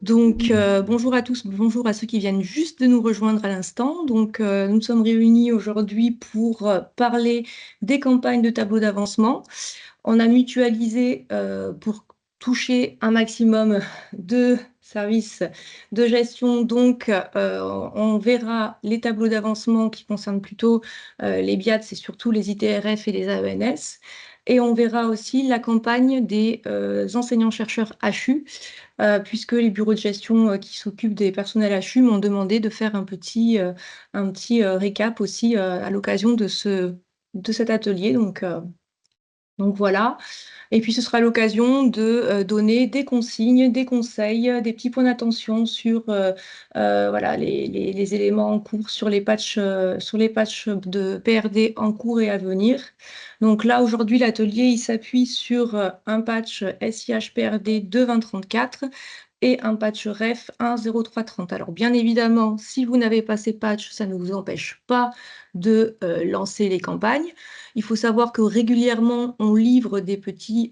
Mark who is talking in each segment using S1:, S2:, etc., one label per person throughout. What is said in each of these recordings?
S1: Donc, bonjour à tous, bonjour à ceux qui viennent juste de nous rejoindre à l'instant. Donc, nous sommes réunis aujourd'hui pour parler des campagnes de tableau d'avancement. On a mutualisé pour toucher un maximum de services de gestion. Donc, on verra les tableaux d'avancement qui concernent plutôt les BIAT, c'est surtout les ITRF et les AENS. Et on verra aussi la campagne des enseignants-chercheurs HU, puisque les bureaux de gestion qui s'occupent des personnels HU m'ont demandé de faire un petit récap aussi à l'occasion de cet atelier. Donc voilà. Et puis ce sera l'occasion de donner des consignes, des conseils, des petits points d'attention sur voilà, les éléments en cours, sur les patchs de PRD en cours et à venir. Donc là, aujourd'hui, l'atelier il s'appuie sur un patch SIH PRD 2.2034 et un patch REF 1.0330. Alors bien évidemment, si vous n'avez pas ces patchs, ça ne vous empêche pas de lancer les campagnes. Il faut savoir que régulièrement, on livre des petits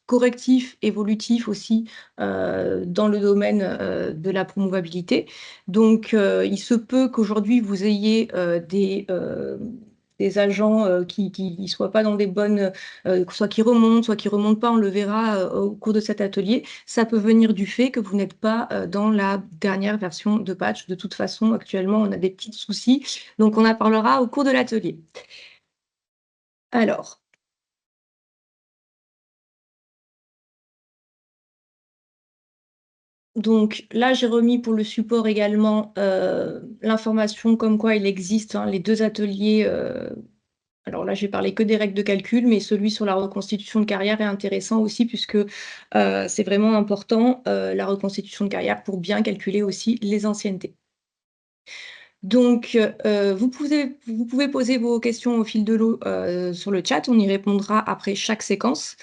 S1: correctifs évolutifs aussi dans le domaine de la promouvabilité. Donc, il se peut qu'aujourd'hui, vous ayez des agents qui ne soient pas dans des bonnes, soit qui remontent pas, on le verra au cours de cet atelier. Ça peut venir du fait que vous n'êtes pas dans la dernière version de patch. De toute façon, actuellement, on a des petits soucis, donc on en parlera au cours de l'atelier. Alors, donc là, j'ai remis pour le support également l'information comme quoi il existe les deux ateliers. Alors là, j'ai parlé que des règles de calcul, mais celui sur la reconstitution de carrière est intéressant aussi puisque c'est vraiment important, la reconstitution de carrière pour bien calculer aussi les anciennetés. Donc, vous pouvez poser vos questions au fil de l'eau sur le chat. On y répondra après chaque séquence,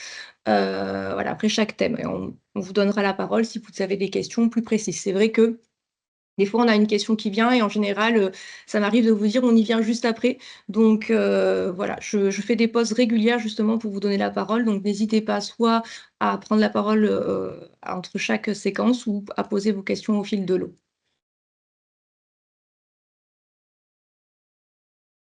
S1: voilà, après chaque thème. Et on vous donnera la parole si vous avez des questions plus précises. C'est vrai que des fois, on a une question qui vient et en général, ça m'arrive de vous dire on y vient juste après. Donc, voilà, je fais des pauses régulières justement pour vous donner la parole. Donc, n'hésitez pas soit à prendre la parole entre chaque séquence ou à poser vos questions au fil de l'eau.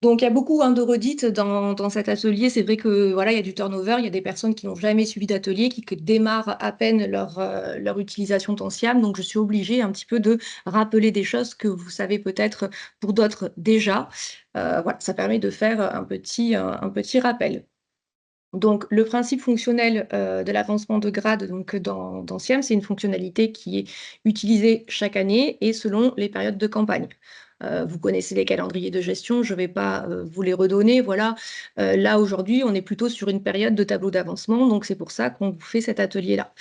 S1: Donc il y a beaucoup, de redites dans cet atelier. C'est vrai que, voilà, il y a du turnover, il y a des personnes qui n'ont jamais suivi d'atelier, qui que démarrent à peine leur utilisation Tensiam. Donc je suis obligée un petit peu de rappeler des choses que vous savez peut-être pour d'autres déjà. Voilà, ça permet de faire un petit rappel. Donc le principe fonctionnel, de l'avancement de grade donc dans SIAM, c'est une fonctionnalité qui est utilisée chaque année et selon les périodes de campagne. Vous connaissez les calendriers de gestion, je ne vais pas, vous les redonner, voilà. Là aujourd'hui, on est plutôt sur une période de tableau d'avancement, donc c'est pour ça qu'on vous fait cet atelier-là.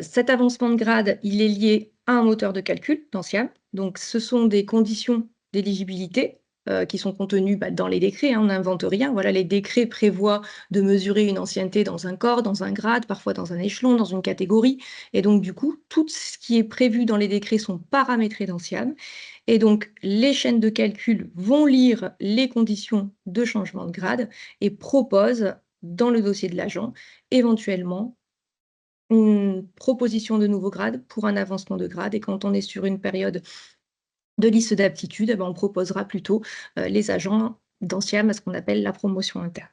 S1: Cet avancement de grade, il est lié à un moteur de calcul dans SIAM, donc ce sont des conditions d'éligibilité qui sont contenus dans les décrets, on n'invente rien. Voilà, les décrets prévoient de mesurer une ancienneté dans un corps, dans un grade, parfois dans un échelon, dans une catégorie. Et donc, du coup, tout ce qui est prévu dans les décrets sont paramétrés dans SIAM. Et donc, les chaînes de calcul vont lire les conditions de changement de grade et proposent dans le dossier de l'agent éventuellement une proposition de nouveau grade pour un avancement de grade. Et quand on est sur une période de liste d'aptitude, on proposera plutôt les agents d'anciens à ce qu'on appelle la promotion interne.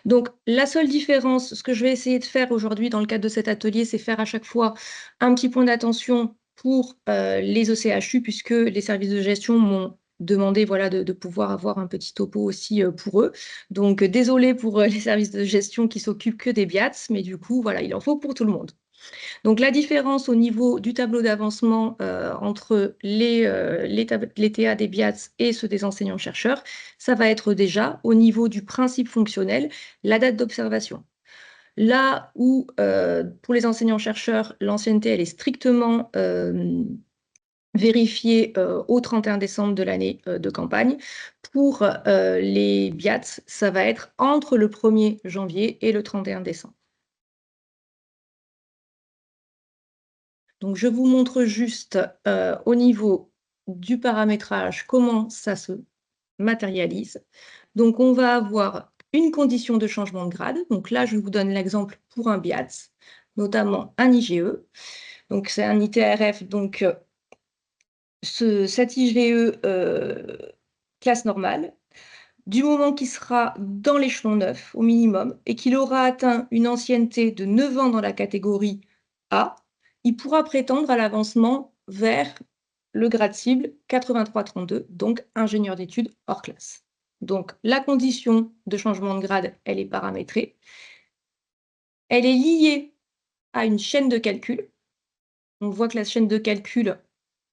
S1: Donc, la seule différence, ce que je vais essayer de faire aujourd'hui dans le cadre de cet atelier, c'est faire à chaque fois un petit point d'attention pour les ECHU, puisque les services de gestion m'ont demandé voilà, de pouvoir avoir un petit topo aussi pour eux. Donc, désolé pour les services de gestion qui s'occupent que des BIATS, mais du coup, voilà, il en faut pour tout le monde. Donc la différence au niveau du tableau d'avancement entre les TA des BIATS et ceux des enseignants-chercheurs, ça va être déjà au niveau du principe fonctionnel, la date d'observation. Là où pour les enseignants-chercheurs, l'ancienneté elle est strictement vérifiée au 31 décembre de l'année de campagne, pour les BIATS, ça va être entre le 1er janvier et le 31 décembre. Donc, je vous montre juste au niveau du paramétrage comment ça se matérialise. Donc, on va avoir une condition de changement de grade. Donc là, je vous donne l'exemple pour un BIATS. notamment un IGE. Donc c'est un ITRF, donc cet IGE classe normale, du moment qu'il sera dans l'échelon 9 au minimum et qu'il aura atteint une ancienneté de 9 ans dans la catégorie A, il pourra prétendre à l'avancement vers le grade cible 8332, donc ingénieur d'études hors classe. Donc la condition de changement de grade, elle est paramétrée. Elle est liée à une chaîne de calcul. On voit que la chaîne de calcul,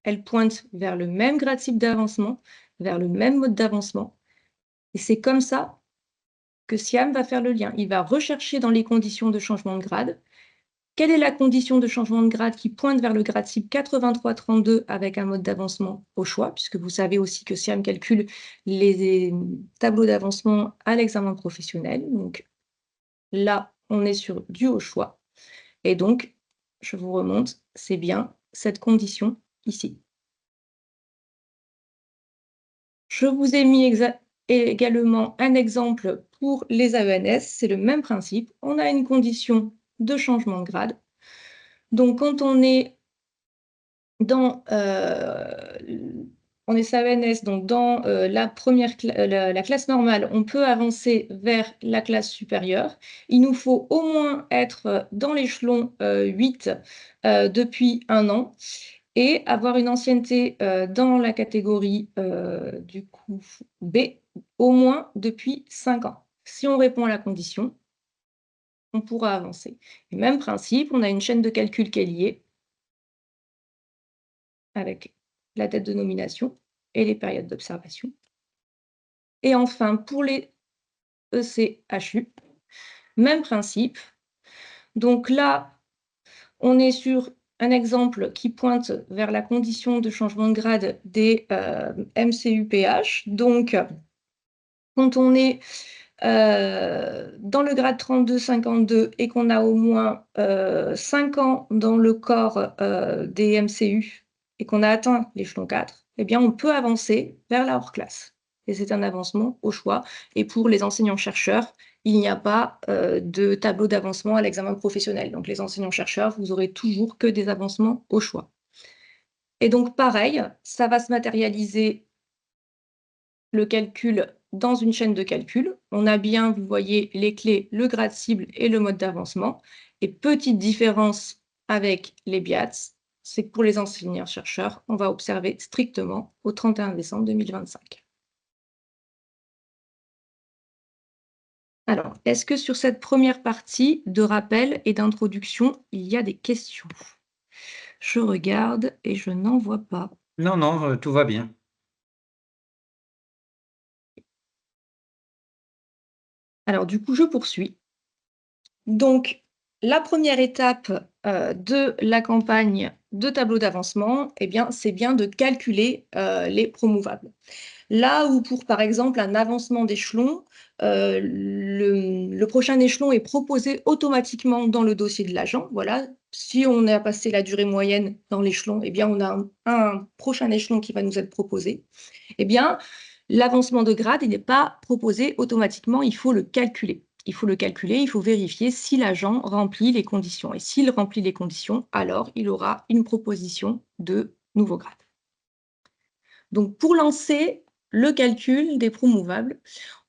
S1: elle pointe vers le même grade cible d'avancement, vers le même mode d'avancement. Et c'est comme ça que Siam va faire le lien. Il va rechercher dans les conditions de changement de grade, quelle est la condition de changement de grade qui pointe vers le grade cible 8332 avec un mode d'avancement au choix, puisque vous savez aussi que Siam calcule les tableaux d'avancement à l'examen professionnel. Donc là, on est sur du au choix. Et donc, je vous remonte, c'est bien cette condition ici. Je vous ai mis également un exemple pour les AENS, c'est le même principe. On a une condition de changement de grade. Donc, quand on est dans on est AENS, donc dans la classe normale, on peut avancer vers la classe supérieure. Il nous faut au moins être dans l'échelon 8 depuis 1 an et avoir une ancienneté dans la catégorie du coup B au moins depuis 5 ans. Si on répond à la condition, on pourra avancer. Et même principe, on a une chaîne de calcul qui est liée avec la date de nomination et les périodes d'observation. Et enfin, pour les ECHU, même principe. Donc là, on est sur un exemple qui pointe vers la condition de changement de grade des MCUPH. Donc, quand on est dans le grade 32-52 et qu'on a au moins 5 ans dans le corps des MCU et qu'on a atteint l'échelon 4, eh bien, on peut avancer vers la hors-classe. Et c'est un avancement au choix. Et pour les enseignants-chercheurs, il n'y a pas de tableau d'avancement à l'examen professionnel. Donc, les enseignants-chercheurs, vous aurez toujours que des avancements au choix. Et donc, pareil, ça va se matérialiser le calcul dans une chaîne de calcul. On a bien, vous voyez, les clés, le grade cible et le mode d'avancement. Et petite différence avec les BIATS, c'est que pour les enseignants-chercheurs, on va observer strictement au 31 décembre 2025. Alors, est-ce que sur cette première partie de rappel et d'introduction, il y a des questions? Je regarde et je n'en vois pas.
S2: Non, non, tout va bien.
S1: Alors, du coup, je poursuis. Donc, la première étape de la campagne de tableau d'avancement, eh bien, c'est bien de calculer les promouvables. Là où pour, par exemple, un avancement d'échelon, le prochain échelon est proposé automatiquement dans le dossier de l'agent. Voilà, si on a passé la durée moyenne dans l'échelon, eh bien, on a un prochain échelon qui va nous être proposé. Eh bien, l'avancement de grade, il n'est pas proposé automatiquement, il faut le calculer. Il faut le calculer, il faut vérifier si l'agent remplit les conditions. Et s'il remplit les conditions, alors il aura une proposition de nouveau grade. Donc, pour lancer le calcul des promouvables,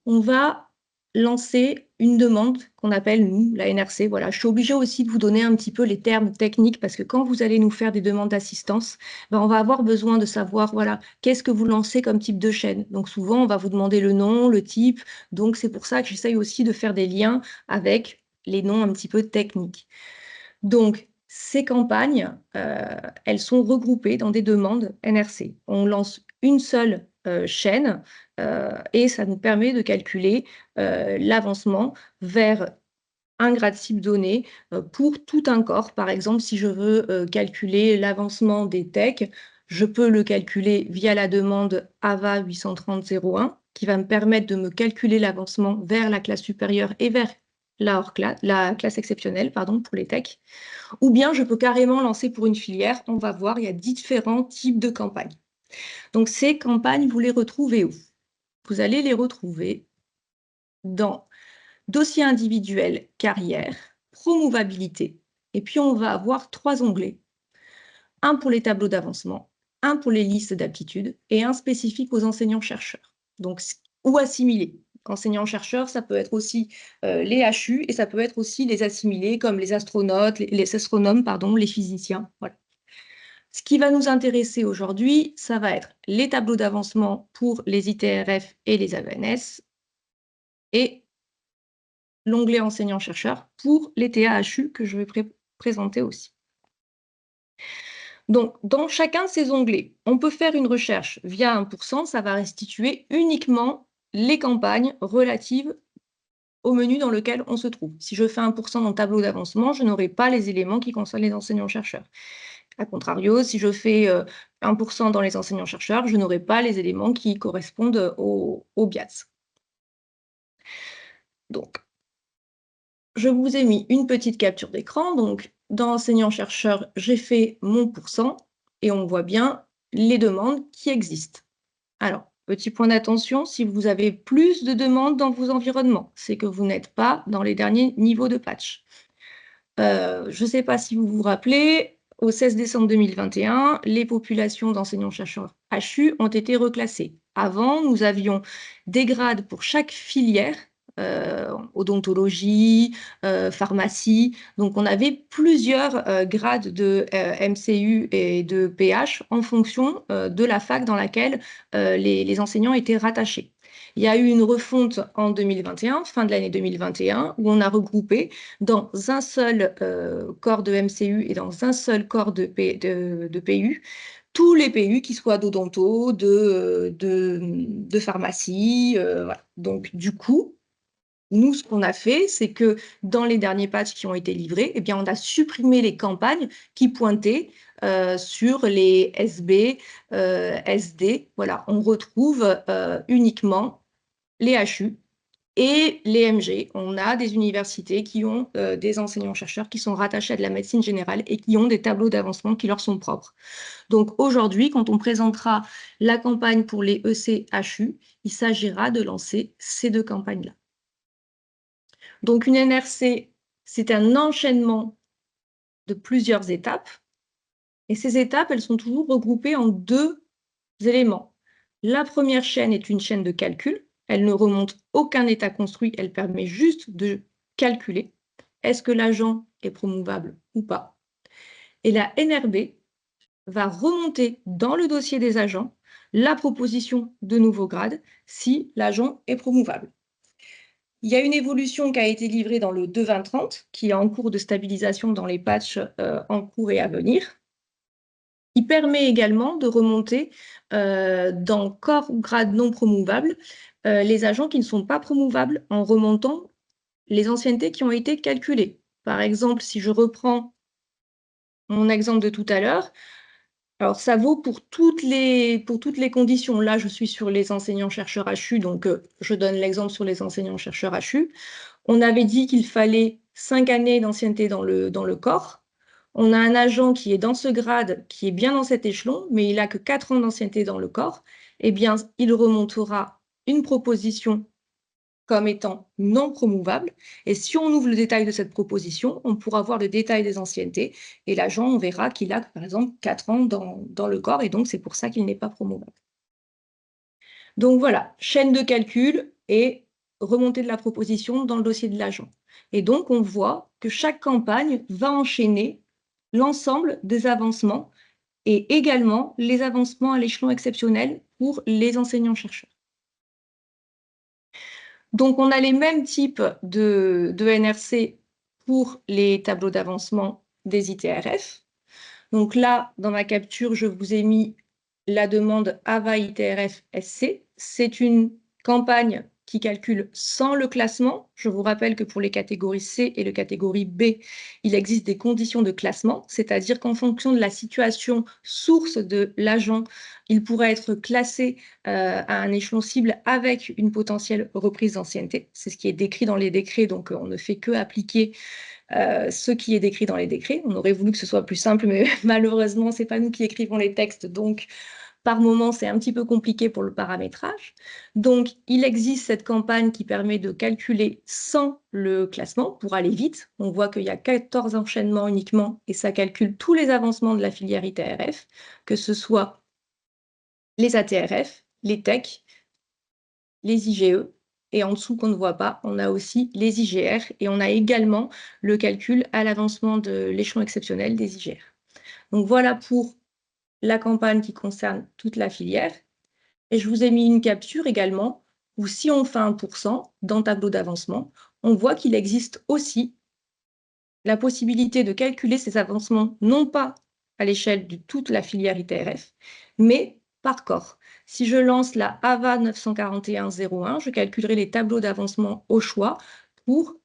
S1: on va lancer une demande qu'on appelle, nous, la NRC. Voilà, je suis obligée aussi de vous donner un petit peu les termes techniques parce que quand vous allez nous faire des demandes d'assistance, ben, on va avoir besoin de savoir, voilà, qu'est-ce que vous lancez comme type de chaîne. Donc, souvent, on va vous demander le nom, le type. Donc, c'est pour ça que j'essaye aussi de faire des liens avec les noms un petit peu techniques. Donc, ces campagnes, elles sont regroupées dans des demandes NRC. On lance une seule chaîne et ça nous permet de calculer l'avancement vers un grade cible donné pour tout un corps. Par exemple, si je veux calculer l'avancement des techs, je peux le calculer via la demande AVA 830-01 qui va me permettre de me calculer l'avancement vers la classe supérieure et vers la classe exceptionnelle, pardon, pour les techs. Ou bien je peux carrément lancer pour une filière. On va voir, il y a différents types de campagnes. Donc ces campagnes, vous les retrouvez où? Vous allez les retrouver dans dossier individuel carrière, promouvabilité. Et puis, on va avoir 3 onglets. Un pour les tableaux d'avancement, un pour les listes d'aptitudes et un spécifique aux enseignants-chercheurs. Donc, ou assimilés. Enseignants-chercheurs, ça peut être aussi les HU et ça peut être aussi les assimilés comme les astronautes, les astronomes, pardon, les physiciens. Voilà. Ce qui va nous intéresser aujourd'hui, ça va être les tableaux d'avancement pour les ITRF et les AENS et l'onglet enseignants-chercheurs pour les TAHU que je vais présenter aussi. Donc, dans chacun de ces onglets, on peut faire une recherche via 1%, ça va restituer uniquement les campagnes relatives au menu dans lequel on se trouve. Si je fais 1% dans le tableau d'avancement, je n'aurai pas les éléments qui concernent les enseignants-chercheurs. A contrario, si je fais 1% dans les enseignants-chercheurs, je n'aurai pas les éléments qui correspondent au BIATS. Donc, je vous ai mis une petite capture d'écran. Donc, dans enseignants-chercheurs, j'ai fait mon pourcent et on voit bien les demandes qui existent. Alors, petit point d'attention, si vous avez plus de demandes dans vos environnements, c'est que vous n'êtes pas dans les derniers niveaux de patch. Je ne sais pas si vous vous rappelez, au 16 décembre 2021, les populations d'enseignants-chercheurs HU ont été reclassées. Avant, nous avions des grades pour chaque filière, odontologie, pharmacie. Donc, on avait plusieurs grades de MCU et de PH en fonction de la fac dans laquelle les enseignants étaient rattachés. Il y a eu une refonte en 2021, fin de l'année 2021, où on a regroupé dans un seul corps de MCU et dans un seul corps de PU, tous les PU qui soient d'odonto, de pharmacie. Voilà. Donc, du coup, nous, ce qu'on a fait, c'est que dans les derniers patchs qui ont été livrés, eh bien, on a supprimé les campagnes qui pointaient sur les SB, SD. Voilà, on retrouve uniquement les HU et les MG. On a des universités qui ont des enseignants-chercheurs qui sont rattachés à de la médecine générale et qui ont des tableaux d'avancement qui leur sont propres. Donc aujourd'hui, quand on présentera la campagne pour les EC-HU, il s'agira de lancer ces 2 campagnes-là. Donc une NRC, c'est un enchaînement de plusieurs étapes. Et ces étapes, elles sont toujours regroupées en 2 éléments. La première chaîne est une chaîne de calcul. Elle ne remonte aucun état construit, elle permet juste de calculer. Est-ce que l'agent est promouvable ou pas? Et la NRB va remonter dans le dossier des agents la proposition de nouveau grade si l'agent est promouvable. Il y a une évolution qui a été livrée dans le 2.20.30, qui est en cours de stabilisation dans les patchs en cours et à venir. Il permet également de remonter dans corps ou grade non promouvable les agents qui ne sont pas promouvables en remontant les anciennetés qui ont été calculées. Par exemple, si je reprends mon exemple de tout à l'heure, alors ça vaut pour toutes les conditions. Là, je suis sur les enseignants-chercheurs HU, donc je donne l'exemple sur les enseignants-chercheurs HU. On avait dit qu'il fallait 5 années d'ancienneté dans le corps. On a un agent qui est dans ce grade, qui est bien dans cet échelon, mais il n'a que 4 ans d'ancienneté dans le corps. Eh bien, il remontera une proposition comme étant non promouvable. Et si on ouvre le détail de cette proposition, on pourra voir le détail des anciennetés. Et l'agent, on verra qu'il a, par exemple, 4 ans dans le corps, et donc c'est pour ça qu'il n'est pas promouvable. Donc voilà, chaîne de calcul et remontée de la proposition dans le dossier de l'agent. Et donc, on voit que chaque campagne va enchaîner l'ensemble des avancements et également les avancements à l'échelon exceptionnel pour les enseignants-chercheurs. Donc, on a les mêmes types de NRC pour les tableaux d'avancement des ITRF. Donc là, dans ma capture, je vous ai mis la demande AVA ITRF SC. C'est une campagne qui calcule sans le classement. Je vous rappelle que pour les catégories C et les catégories B, il existe des conditions de classement, c'est-à-dire qu'en fonction de la situation source de l'agent, il pourrait être classé à un échelon cible avec une potentielle reprise d'ancienneté. C'est ce qui est décrit dans les décrets, donc on ne fait que appliquer ce qui est décrit dans les décrets. On aurait voulu que ce soit plus simple, mais malheureusement, ce n'est pas nous qui écrivons les textes, donc Par moment, c'est un petit peu compliqué pour le paramétrage. Donc, il existe cette campagne qui permet de calculer sans le classement pour aller vite. On voit qu'il y a 14 enchaînements uniquement et ça calcule tous les avancements de la filière ITRF, que ce soit les ATRF, les TEC, les IGE et en dessous qu'on ne voit pas, on a aussi les IGR et on a également le calcul à l'avancement de l'échelon exceptionnel des IGR. Donc voilà pour la campagne qui concerne toute la filière. Et je vous ai mis une capture également où si on fait 1% dans le tableau d'avancement, on voit qu'il existe aussi la possibilité de calculer ces avancements, non pas à l'échelle de toute la filière ITRF, mais par corps. Si je lance la AVA 941-01, je calculerai les tableaux d'avancement au choix pour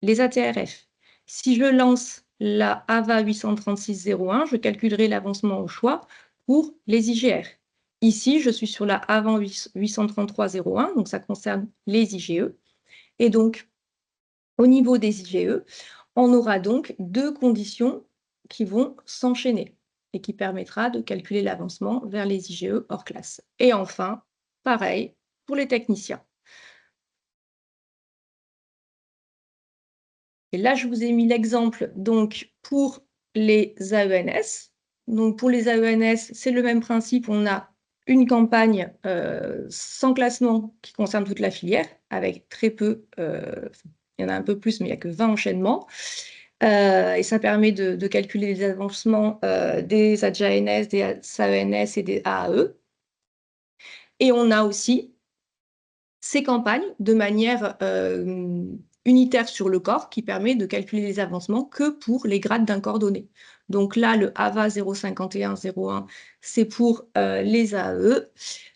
S1: les ATRF. Si je lance la AVA 836-01, je calculerai l'avancement au choix pour les IGR. Ici, je suis sur la AVA 833-01, donc ça concerne les IGE. Et donc, au niveau des IGE, on aura donc deux conditions qui vont s'enchaîner et qui permettra de calculer l'avancement vers les IGE hors classe. Et enfin, pareil pour les techniciens. Et là, je vous ai mis l'exemple donc pour les AENS. Donc pour les AENS, c'est le même principe. On a une campagne sans classement qui concerne toute la filière, avec très peu, il y en a un peu plus, mais il n'y a que 20 enchaînements. Et ça permet de calculer les avancements des ADJANS, des AENS et des AAE. Et on a aussi ces campagnes de manière unitaire sur le corps qui permet de calculer les avancements que pour les grades d'un corps donné. Donc là, le AVA 051-01, c'est pour les AE.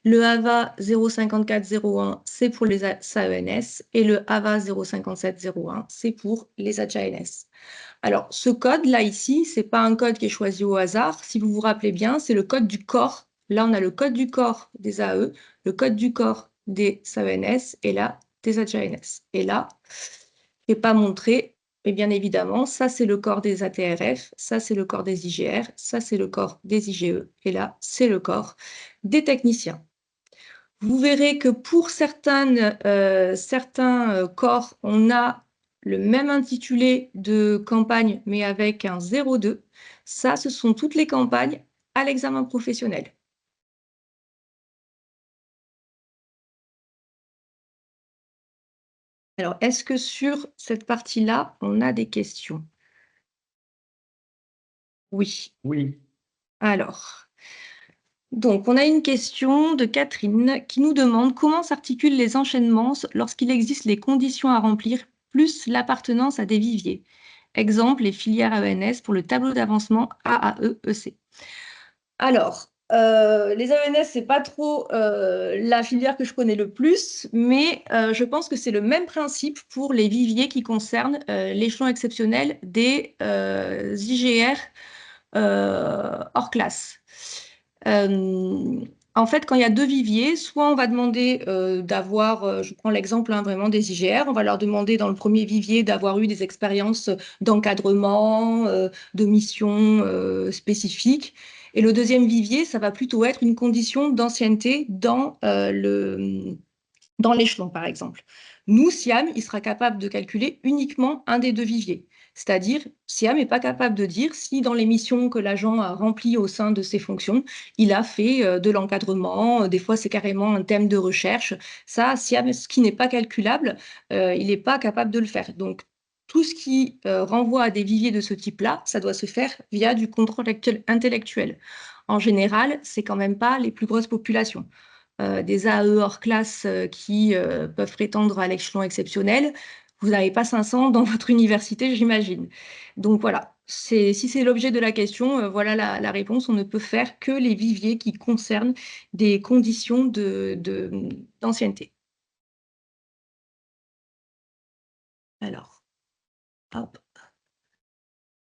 S1: Le AVA 054-01, c'est pour les AENS. Et le AVA 057-01, c'est pour les ADJANS. Alors, ce code-là, ici, ce n'est pas un code qui est choisi au hasard. Si vous vous rappelez bien, c'est le code du corps. Là, on a le code du corps des AE, le code du corps des AENS et là, des ADJANS. Et là, je n'ai pas montré, mais bien évidemment, ça, c'est le corps des ATRF, ça, c'est le corps des IGR, ça, c'est le corps des IGE, et là, c'est le corps des techniciens. Vous verrez que pour certains corps, on a le même intitulé de campagne, mais avec un 02. Ça, ce sont toutes les campagnes à l'examen professionnel. Alors, est-ce que sur cette partie-là, on a des questions? Oui.
S2: Oui.
S1: Alors, donc, on a une question de Catherine qui nous demande comment s'articulent les enchaînements lorsqu'il existe les conditions à remplir plus l'appartenance à des viviers. Exemple, les filières AENS pour le tableau d'avancement AAE-EC. Alors, les AENS, c'est pas trop la filière que je connais le plus, mais je pense que c'est le même principe pour les viviers qui concernent l'échelon exceptionnel des IGR hors classe. En fait, quand il y a deux viviers, soit on va demander d'avoir, je prends l'exemple vraiment des IGR, on va leur demander dans le premier vivier d'avoir eu des expériences d'encadrement, de missions spécifiques. Et le deuxième vivier, ça va plutôt être une condition d'ancienneté dans l'échelon, par exemple. Nous, SIAM, il sera capable de calculer uniquement un des deux viviers. C'est-à-dire, SIAM n'est pas capable de dire si dans les missions que l'agent a remplies au sein de ses fonctions, il a fait de l'encadrement, des fois c'est carrément un thème de recherche. Ça, SIAM, ce qui n'est pas calculable, il n'est pas capable de le faire. Donc, tout ce qui renvoie à des viviers de ce type-là, ça doit se faire via du contrôle intellectuel. En général, c'est quand même pas les plus grosses populations. Des AE hors classe qui peuvent prétendre à l'échelon exceptionnel, vous n'avez pas 500 dans votre université, j'imagine. Donc voilà, si c'est l'objet de la question, voilà la réponse. On ne peut faire que les viviers qui concernent des conditions d'ancienneté. Alors, hop,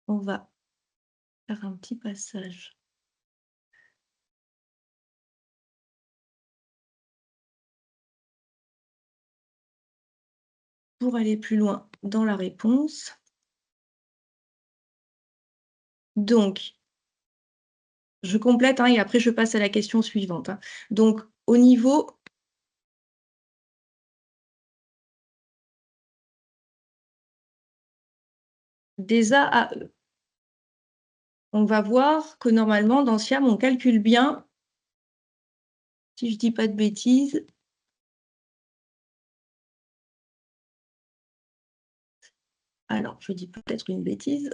S1: on va faire un petit passage. Pour aller plus loin dans la réponse. Donc, Je complète, hein, et après je passe à la question suivante, hein. Donc au niveau des AAE, on va voir que normalement dans Siam, on calcule bien, si je dis pas de bêtises. Alors, je dis peut-être une bêtise.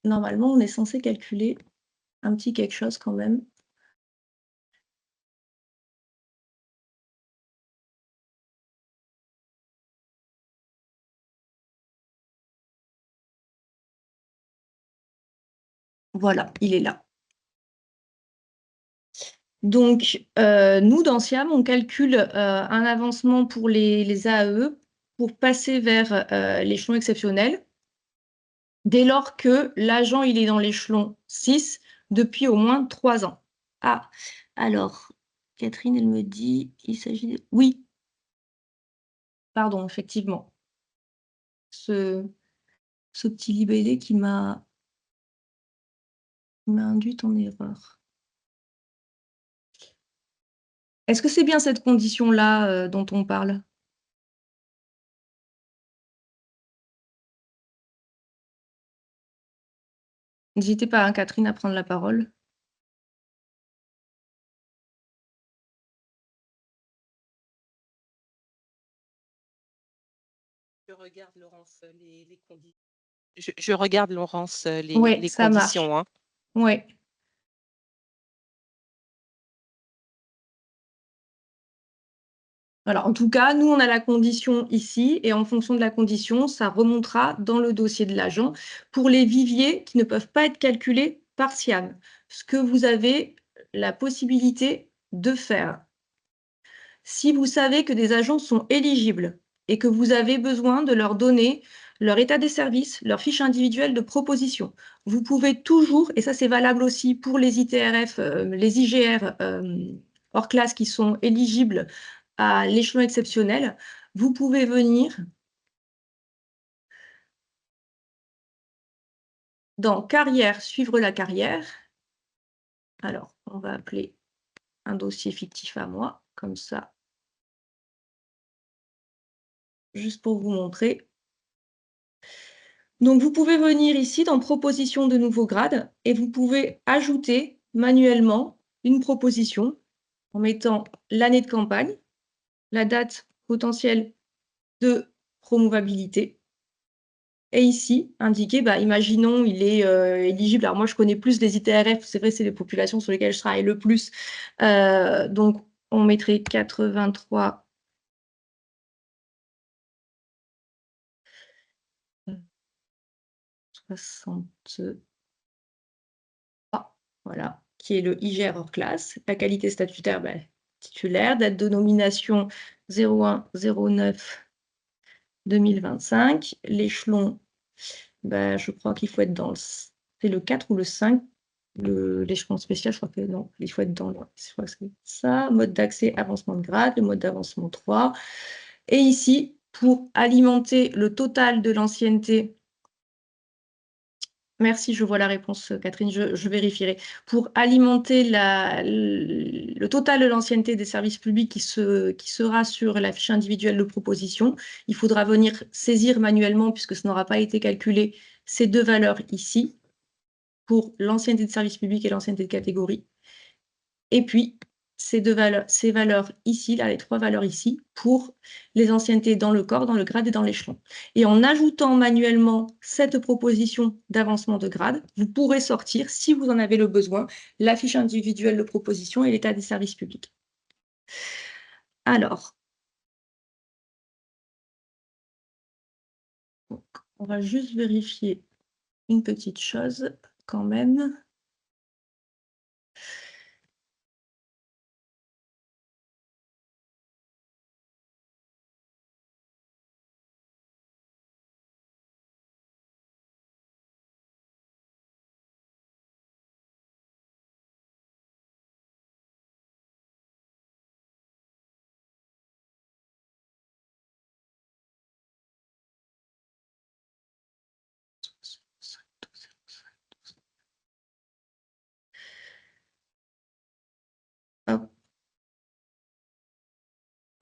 S1: Normalement, on est censé calculer un petit quelque chose quand même. Voilà, il est là. Donc, nous, dans Siam, on calcule un avancement pour les AAE pour passer vers l'échelon exceptionnel dès lors que l'agent il est dans l'échelon 6 depuis au moins 3 ans. Ah, alors, Catherine, elle me dit, il s'agit de... Oui, pardon, effectivement. Ce petit libellé qui m'a induit en erreur. Est-ce que c'est bien cette condition-là dont on parle? N'hésitez pas, hein, Catherine, à prendre la parole.
S2: Je regarde, Laurence, les conditions. Je regarde, Laurence,
S1: Oui,
S2: les
S1: ça marche.
S2: conditions, hein.
S1: Oui. Alors, en tout cas, nous, on a la condition ici, et en fonction de la condition, ça remontera dans le dossier de l'agent pour les viviers qui ne peuvent pas être calculés par SIAM. Ce que vous avez la possibilité de faire. Si vous savez que des agents sont éligibles et que vous avez besoin de leur donner leur état des services, leur fiche individuelle de proposition, vous pouvez toujours, et ça c'est valable aussi pour les ITRF, les IGR hors classe qui sont éligibles à l'échelon exceptionnel, vous pouvez venir dans carrière, suivre la carrière. Alors, on va appeler un dossier fictif à moi, comme ça, juste pour vous montrer. Donc, vous pouvez venir ici dans proposition de nouveaux grades et vous pouvez ajouter manuellement une proposition en mettant l'année de campagne, la date potentielle de promouvabilité. Et ici, indiquer, bah, imaginons, il est éligible. Alors moi, je connais plus les ITRF, c'est vrai, c'est les populations sur lesquelles je travaille le plus. Donc, on mettrait 83 60. Voilà, qui est le IGR hors classe. La qualité statutaire, bah, titulaire. Date de nomination 01-09-2025. L'échelon, bah, je crois qu'il faut être dans le... C'est le 4 ou le 5. L'échelon spécial, je crois que non, il faut être dans le... Je crois que c'est ça. Mode d'accès, avancement de grade, le mode d'avancement 3. Et ici, pour alimenter le total de l'ancienneté. Merci, je vois la réponse, Catherine, je vérifierai. Pour alimenter le total de l'ancienneté des services publics qui sera sur la fiche individuelle de proposition, il faudra venir saisir manuellement, puisque ce n'aura pas été calculé, ces deux valeurs ici, pour l'ancienneté de service public et l'ancienneté de catégorie. Et puis, ces valeurs ici, là, les trois valeurs ici, pour les anciennetés dans le corps, dans le grade et dans l'échelon. Et en ajoutant manuellement cette proposition d'avancement de grade, vous pourrez sortir, si vous en avez le besoin, la fiche individuelle de proposition et l'état des services publics. Alors, on va juste vérifier une petite chose quand même.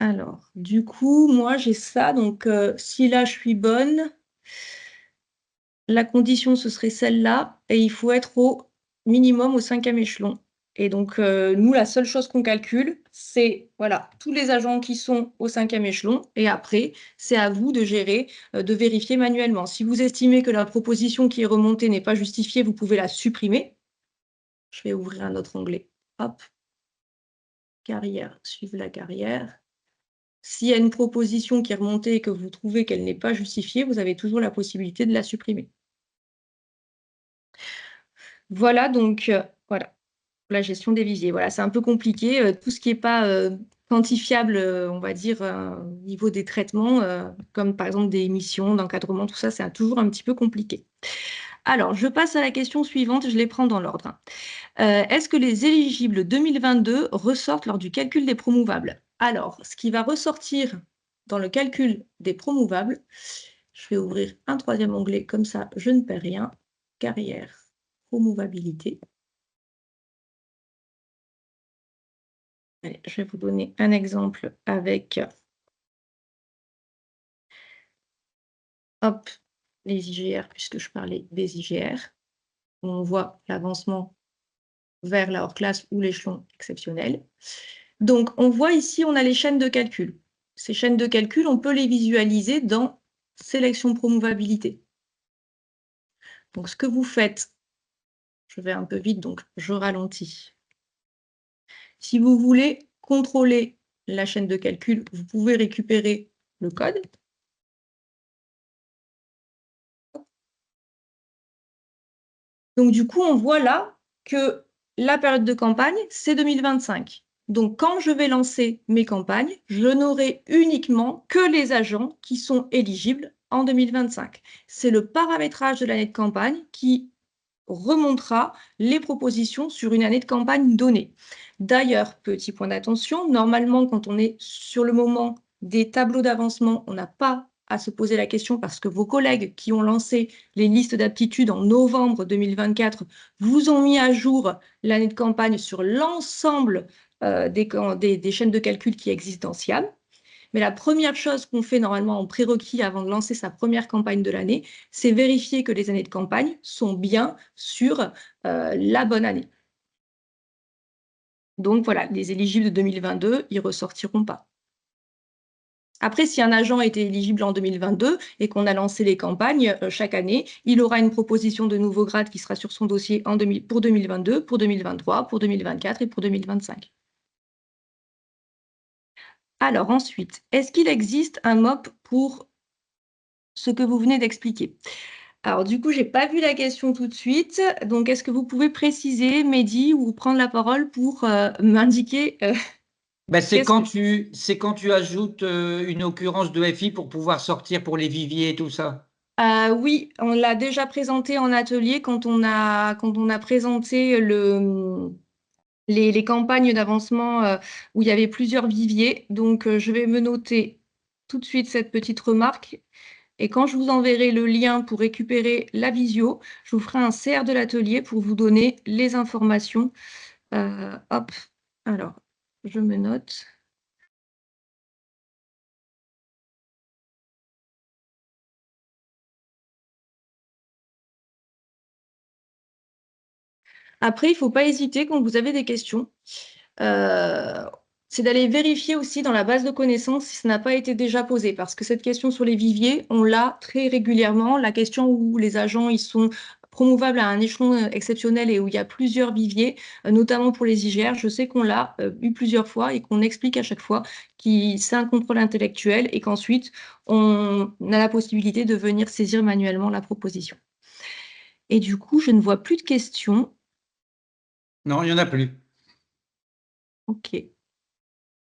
S1: Alors, du coup, moi, j'ai ça. Donc, si là, je suis bonne, la condition, ce serait celle-là. Et il faut être au minimum au 5e échelon. Et donc, nous, la seule chose qu'on calcule, c'est voilà, tous les agents qui sont au 5e échelon. Et après, c'est à vous de gérer, de vérifier manuellement. Si vous estimez que la proposition qui est remontée n'est pas justifiée, vous pouvez la supprimer. Je vais ouvrir un autre onglet. Hop, carrière, suivre la carrière. S'il y a une proposition qui est remontée et que vous trouvez qu'elle n'est pas justifiée, vous avez toujours la possibilité de la supprimer. Voilà donc, voilà, la gestion des viviers. Voilà, c'est un peu compliqué, tout ce qui est pas, quantifiable, on va dire, au niveau des traitements, comme par exemple des missions, d'encadrement, tout ça, c'est toujours un petit peu compliqué. Alors, je passe à la question suivante, je les prends dans l'ordre, hein. Est-ce que les éligibles 2022 ressortent lors du calcul des promouvables? Alors, ce qui va ressortir dans le calcul des promouvables, je vais ouvrir un 3e onglet, comme ça je ne perds rien. Carrière, promouvabilité. Allez, je vais vous donner un exemple avec hop, les IGR, puisque je parlais des IGR. On voit l'avancement vers la hors classe ou l'échelon exceptionnel. Donc, on voit ici, on a les chaînes de calcul. Ces chaînes de calcul, on peut les visualiser dans sélection promouvabilité. Donc, ce que vous faites, je vais un peu vite, donc je ralentis. Si vous voulez contrôler la chaîne de calcul, vous pouvez récupérer le code. Donc, du coup, on voit là que la période de campagne, c'est 2025. Donc, quand je vais lancer mes campagnes, je n'aurai uniquement que les agents qui sont éligibles en 2025. C'est le paramétrage de l'année de campagne qui remontera les propositions sur une année de campagne donnée. D'ailleurs, petit point d'attention, normalement, quand on est sur le moment des tableaux d'avancement, on n'a pas à se poser la question parce que vos collègues qui ont lancé les listes d'aptitudes en novembre 2024 vous ont mis à jour l'année de campagne sur l'ensemble des chaînes de calcul qui existent dans SIAM. Mais la première chose qu'on fait normalement en prérequis avant de lancer sa première campagne de l'année, c'est vérifier que les années de campagne sont bien sur la bonne année. Donc voilà, les éligibles de 2022, ils ressortiront pas. Après, si un agent était éligible en 2022 et qu'on a lancé les campagnes chaque année, il aura une proposition de nouveau grade qui sera sur son dossier pour 2022, pour 2023, pour 2024 et pour 2025. Alors ensuite, est-ce qu'il existe un MOP pour ce que vous venez d'expliquer? Alors du coup, j'ai pas vu la question tout de suite. Donc, est-ce que vous pouvez préciser, Mehdi, ou prendre la parole pour m'indiquer
S3: Ben,
S1: qu'est-ce que...
S3: c'est quand tu ajoutes une occurrence de FI pour pouvoir sortir pour les viviers et tout ça.
S1: Oui, on l'a déjà présenté en atelier quand on a présenté les campagnes d'avancement où il y avait plusieurs viviers. Donc, je vais me noter tout de suite cette petite remarque. Et quand je vous enverrai le lien pour récupérer la visio, je vous ferai un CR de l'atelier pour vous donner les informations. Hop, alors, je me note. Après, il ne faut pas hésiter quand vous avez des questions. C'est d'aller vérifier aussi dans la base de connaissances si ça n'a pas été déjà posé, parce que cette question sur les viviers, on l'a très régulièrement. La question où les agents ils sont promouvables à un échelon exceptionnel et où il y a plusieurs viviers, notamment pour les IGR, je sais qu'on l'a eu plusieurs fois et qu'on explique à chaque fois que c'est un contrôle intellectuel et qu'ensuite, on a la possibilité de venir saisir manuellement la proposition. Et du coup, je ne vois plus de questions.
S3: Non, il n'y en a plus.
S1: OK.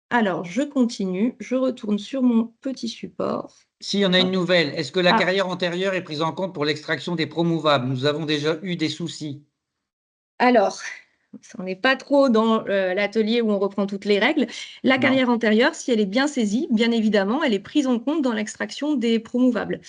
S1: Alors, je continue, je retourne sur mon petit support.
S3: Si, y en a une
S1: Hop.
S3: nouvelle. Est-ce que la
S1: Ah,
S3: carrière antérieure est prise en compte pour l'extraction des promouvables? Nous avons déjà eu des soucis.
S1: alors, on n'est pas trop dans l'atelier où on reprend toutes les règles. La
S3: Non.
S1: carrière antérieure, si elle est bien saisie, bien évidemment, elle est prise en compte dans l'extraction des promouvables.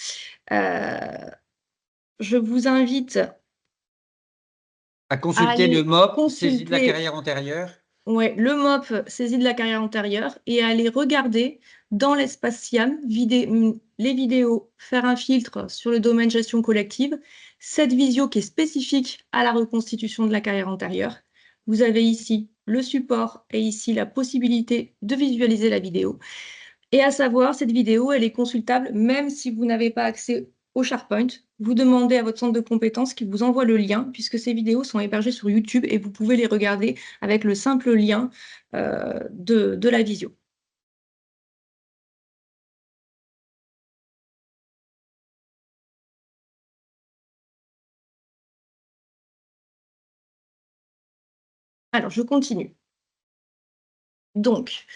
S1: Je vous invite
S3: À
S1: à
S3: consulter le
S1: aller
S3: MOP saisi de la
S1: consulter.
S3: carrière antérieure.
S1: Ouais, le MOP saisit de la carrière antérieure et aller regarder dans l'espace SIAM les vidéos, faire un filtre sur le domaine gestion collective, cette visio qui est spécifique à la reconstitution de la carrière antérieure. Vous avez ici le support et ici la possibilité de visualiser la vidéo. Et à savoir, cette vidéo, elle est consultable même si vous n'avez pas accès au SharePoint. Vous demandez à votre centre de compétences qui vous envoie le lien, puisque ces vidéos sont hébergées sur YouTube et vous pouvez les regarder avec le simple lien de la visio. Alors, je continue. Donc,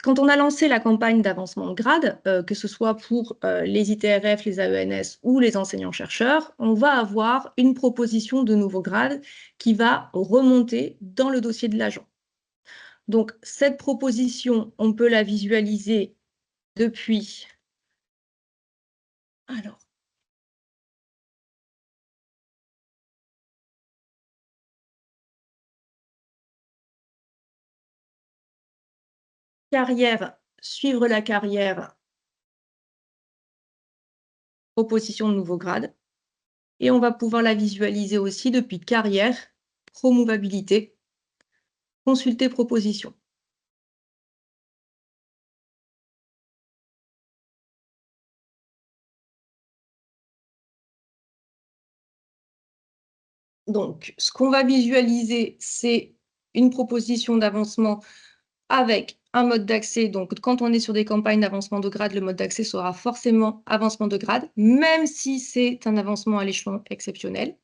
S1: quand on a lancé la campagne d'avancement de grade, que ce soit pour les ITRF, les AENS ou les enseignants-chercheurs, on va avoir une proposition de nouveau grade qui va remonter dans le dossier de l'agent. Donc, cette proposition, on peut la visualiser depuis... Alors, carrière, suivre la carrière, proposition de nouveau grade. Et on va pouvoir la visualiser aussi depuis carrière, promouvabilité, consulter proposition. Donc, ce qu'on va visualiser, c'est une proposition d'avancement avec un mode d'accès. Donc, quand on est sur des campagnes d'avancement de grade, le mode d'accès sera forcément avancement de grade, même si c'est un avancement à l'échelon exceptionnel.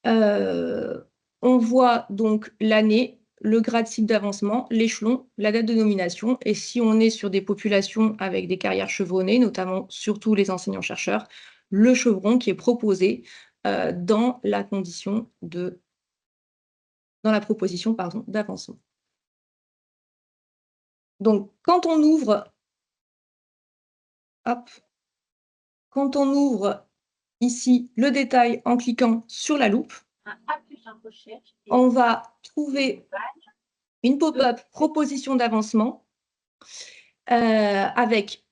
S1: On voit donc l'année, le grade cible d'avancement, l'échelon, la date de nomination. Et si on est sur des populations avec des carrières chevronnées, notamment surtout les enseignants-chercheurs, le chevron qui est proposé dans la proposition d'avancement. Donc, quand on ouvre ici le détail en cliquant sur la loupe, on va trouver une pop-up proposition d'avancement avec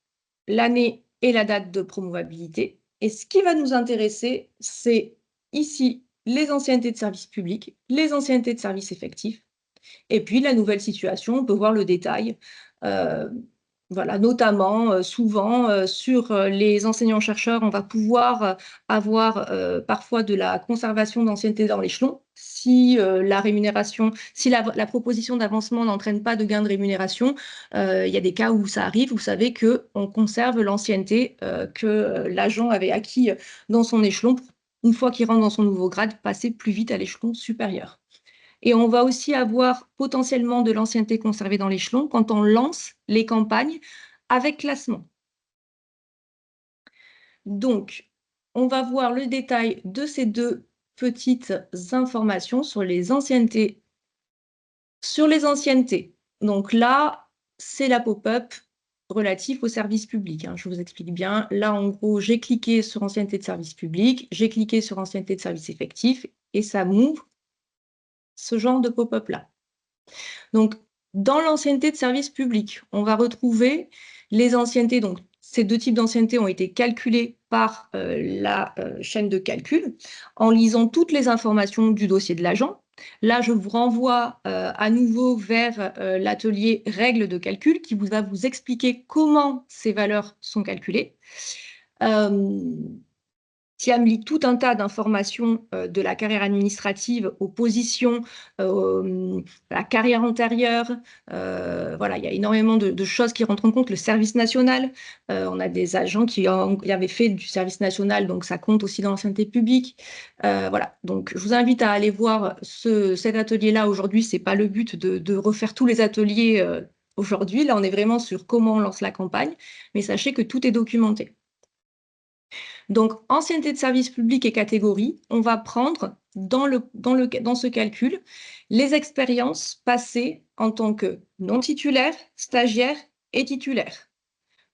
S1: l'année et la date de promouvabilité. Et ce qui va nous intéresser, c'est ici les anciennetés de service public, les anciennetés de service effectif, et puis la nouvelle situation, on peut voir le détail. Voilà, notamment, souvent, sur les enseignants-chercheurs, on va pouvoir avoir parfois de la conservation d'ancienneté dans l'échelon. Si la proposition d'avancement n'entraîne pas de gain de rémunération, il y a des cas où ça arrive, vous savez qu'on conserve l'ancienneté que l'agent avait acquis dans son échelon pour, une fois qu'il rentre dans son nouveau grade, passer plus vite à l'échelon supérieur. Et on va aussi avoir potentiellement de l'ancienneté conservée dans l'échelon quand on lance les campagnes avec classement. Donc, on va voir le détail de ces deux petites informations sur les anciennetés. Sur les anciennetés, donc là, c'est la pop-up relative au service public. Je vous explique bien. Là, en gros, j'ai cliqué sur ancienneté de service public, j'ai cliqué sur ancienneté de service effectif et ça m'ouvre ce genre de pop-up-là. Donc, dans l'ancienneté de service public, on va retrouver les anciennetés. Donc, ces deux types d'ancienneté ont été calculés par la chaîne de calcul en lisant toutes les informations du dossier de l'agent. Là, je vous renvoie à nouveau vers l'atelier règles de calcul qui va vous expliquer comment ces valeurs sont calculées. SIAM lit tout un tas d'informations de la carrière administrative aux positions, à la carrière antérieure. Voilà, il y a énormément de choses qui rentrent en compte. Le service national, on a des agents qui avaient fait du service national, donc ça compte aussi dans l'ancienneté publique. Voilà, donc je vous invite à aller voir cet atelier-là aujourd'hui. Ce n'est pas le but de refaire tous les ateliers aujourd'hui. Là, on est vraiment sur comment on lance la campagne, mais sachez que tout est documenté. Donc, ancienneté de service public et catégorie, on va prendre dans ce calcul les expériences passées en tant que non titulaire, stagiaire et titulaire.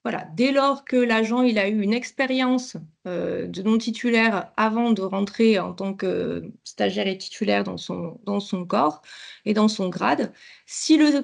S1: Voilà, dès lors que l'agent a eu une expérience de non titulaire avant de rentrer en tant que stagiaire et titulaire dans son corps et dans son grade. Si le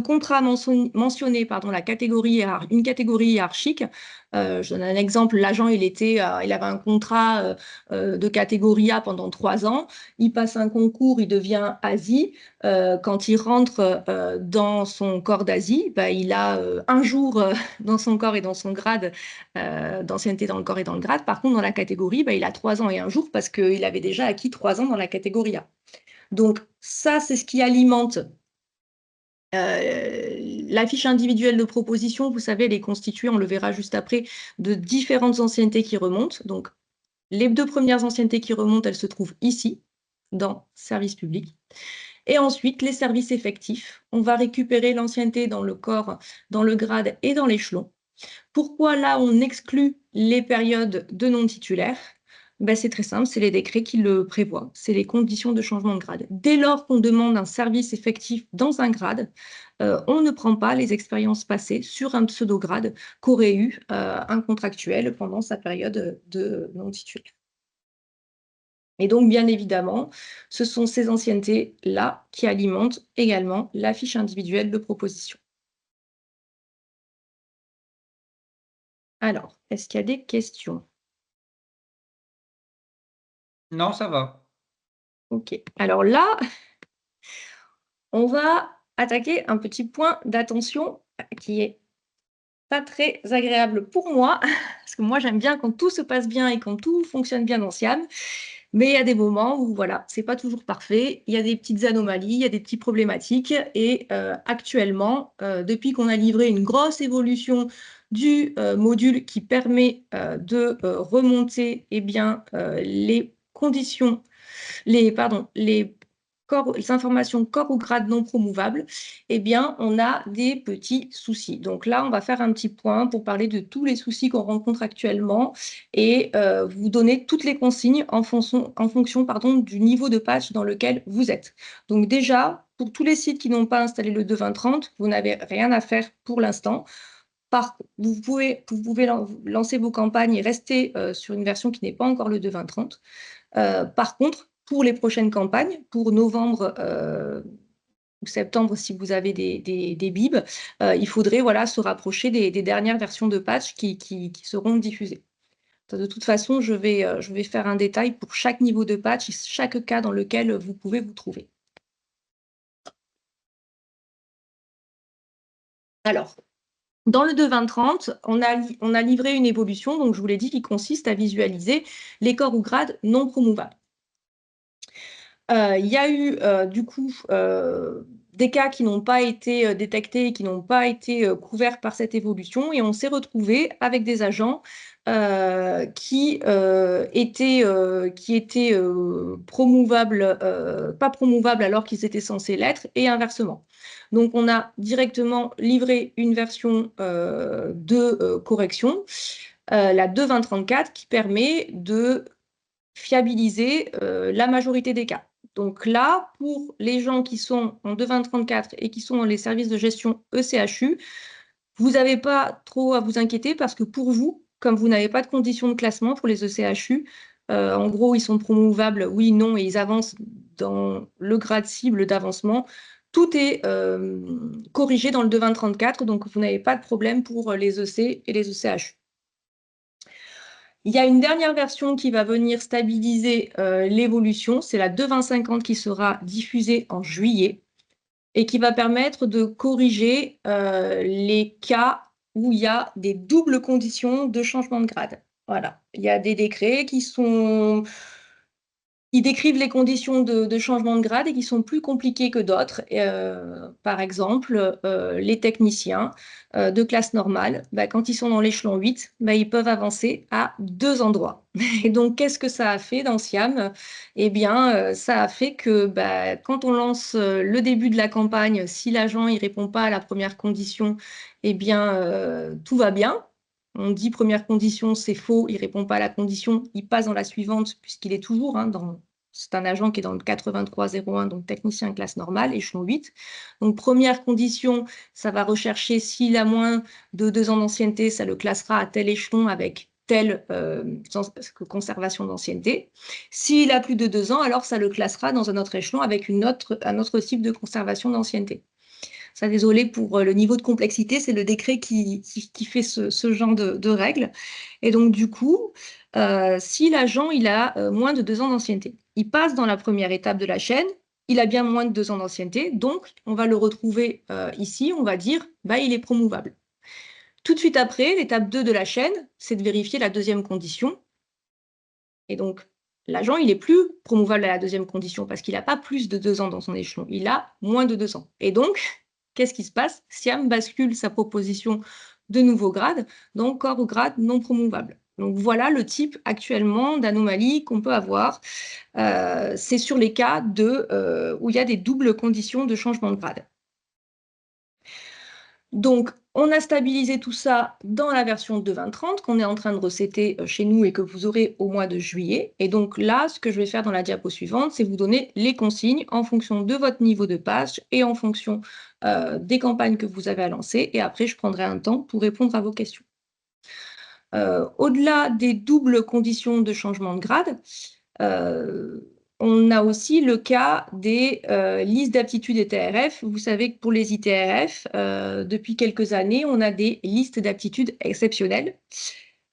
S1: contrat mentionné la catégorie une catégorie hiérarchique, je donne un exemple, l'agent il avait un contrat de catégorie A pendant 3 ans, il passe un concours, il devient ASI, quand il rentre dans son corps d'ASI, il a un jour dans son corps et dans son grade d'ancienneté dans le corps et dans le grade. Par contre, dans la catégorie, il a 3 ans et un jour parce qu'il avait déjà acquis 3 ans dans la catégorie A. Donc ça, c'est ce qui alimente la fiche individuelle de proposition. Vous savez, elle est constituée, on le verra juste après, de différentes anciennetés qui remontent. Donc les 2 premières anciennetés qui remontent, elles se trouvent ici, dans service public. Et ensuite, les services effectifs. On va récupérer l'ancienneté dans le corps, dans le grade et dans l'échelon. Pourquoi là, on exclut les périodes de non-titulaires? C'est très simple, c'est les décrets qui le prévoient. C'est les conditions de changement de grade. Dès lors qu'on demande un service effectif dans un grade, on ne prend pas les expériences passées sur un pseudo-grade qu'aurait eu un contractuel pendant sa période de non-titulaire. Et donc, bien évidemment, ce sont ces anciennetés-là qui alimentent également la fiche individuelle de proposition. Alors, est-ce qu'il y a des questions?
S3: Non, ça va.
S1: OK. Alors là, on va attaquer un petit point d'attention qui est pas très agréable pour moi, parce que moi j'aime bien quand tout se passe bien et quand tout fonctionne bien dans Siam, mais il y a des moments où voilà, c'est pas toujours parfait, il y a des petites anomalies, il y a des petites problématiques et actuellement, depuis qu'on a livré une grosse évolution du module qui permet de remonter les conditions, les informations corps ou grade non promouvables, on a des petits soucis. Donc là, on va faire un petit point pour parler de tous les soucis qu'on rencontre actuellement et vous donner toutes les consignes en fonction du niveau de patch dans lequel vous êtes. Donc déjà, pour tous les sites qui n'ont pas installé le 2.20.30, vous n'avez rien à faire pour l'instant. Vous pouvez lancer vos campagnes et rester sur une version qui n'est pas encore le 2.20.30. Par contre, pour les prochaines campagnes, pour novembre ou septembre, si vous avez des bibs, il faudrait se rapprocher des dernières versions de patch qui seront diffusées. De toute façon, je vais faire un détail pour chaque niveau de patch, chaque cas dans lequel vous pouvez vous trouver. Alors, dans le 2.20.30, on a livré une évolution, donc je vous l'ai dit, qui consiste à visualiser les corps ou grades non promouvables. Il y a eu du coup des cas qui n'ont pas été détectés, qui n'ont pas été couverts par cette évolution, et on s'est retrouvé avec des agents qui étaient promouvables, pas promouvables alors qu'ils étaient censés l'être, et inversement. Donc on a directement livré une version de correction, la 2.20.34, qui permet de fiabiliser la majorité des cas. Donc là, pour les gens qui sont en 2.20.34 et qui sont dans les services de gestion ECHU, vous n'avez pas trop à vous inquiéter parce que pour vous, comme vous n'avez pas de conditions de classement pour les ECHU, en gros, ils sont promouvables, oui, non, et ils avancent dans le grade cible d'avancement. Tout est corrigé dans le 2.20.34, donc vous n'avez pas de problème pour les EC et les ECHU. Il y a une dernière version qui va venir stabiliser l'évolution, c'est la 2.20.50 qui sera diffusée en juillet et qui va permettre de corriger les cas où il y a des doubles conditions de changement de grade. Voilà, il y a des décrets qui décrivent les conditions de changement de grade et qui sont plus compliquées que d'autres. Par exemple, les techniciens de classe normale, quand ils sont dans l'échelon 8, ils peuvent avancer à 2 endroits. Et donc, qu'est-ce que ça a fait dans Siam? Ça a fait que quand on lance le début de la campagne, si l'agent ne répond pas à la première condition, tout va bien. On dit première condition, c'est faux, il ne répond pas à la condition, il passe dans la suivante puisqu'il est toujours dans c'est un agent qui est dans le 8301, donc technicien classe normale, échelon 8. Donc, première condition, ça va rechercher s'il a moins de 2 ans d'ancienneté, ça le classera à tel échelon avec telle conservation d'ancienneté. S'il a plus de 2 ans, alors ça le classera dans un autre échelon avec un autre type de conservation d'ancienneté. Ça, désolé pour le niveau de complexité, c'est le décret qui fait ce genre de règles. Et donc, du coup, si l'agent il a moins de 2 ans d'ancienneté, il passe dans la première étape de la chaîne, il a bien moins de 2 ans d'ancienneté, donc on va le retrouver ici, on va dire, bah, il est promouvable. Tout de suite après, l'étape 2 de la chaîne, c'est de vérifier la deuxième condition. Et donc, l'agent, il est plus promouvable à la deuxième condition parce qu'il n'a pas plus de 2 ans dans son échelon, il a moins de 2 ans. Et donc, qu'est-ce qui se passe? Siam bascule sa proposition de nouveau grade dans corps ou grade non promouvable. Donc voilà le type actuellement d'anomalie qu'on peut avoir. C'est sur les cas où il y a des doubles conditions de changement de grade. Donc, on a stabilisé tout ça dans la version 2.20.30 qu'on est en train de recéter chez nous et que vous aurez au mois de juillet. Et donc là, ce que je vais faire dans la diapo suivante, c'est vous donner les consignes en fonction de votre niveau de page et en fonction des campagnes que vous avez à lancer. Et après, je prendrai un temps pour répondre à vos questions. Au-delà des doubles conditions de changement de grade, on a aussi le cas des listes d'aptitudes ITRF. Vous savez que pour les ITRF, depuis quelques années, on a des listes d'aptitudes exceptionnelles.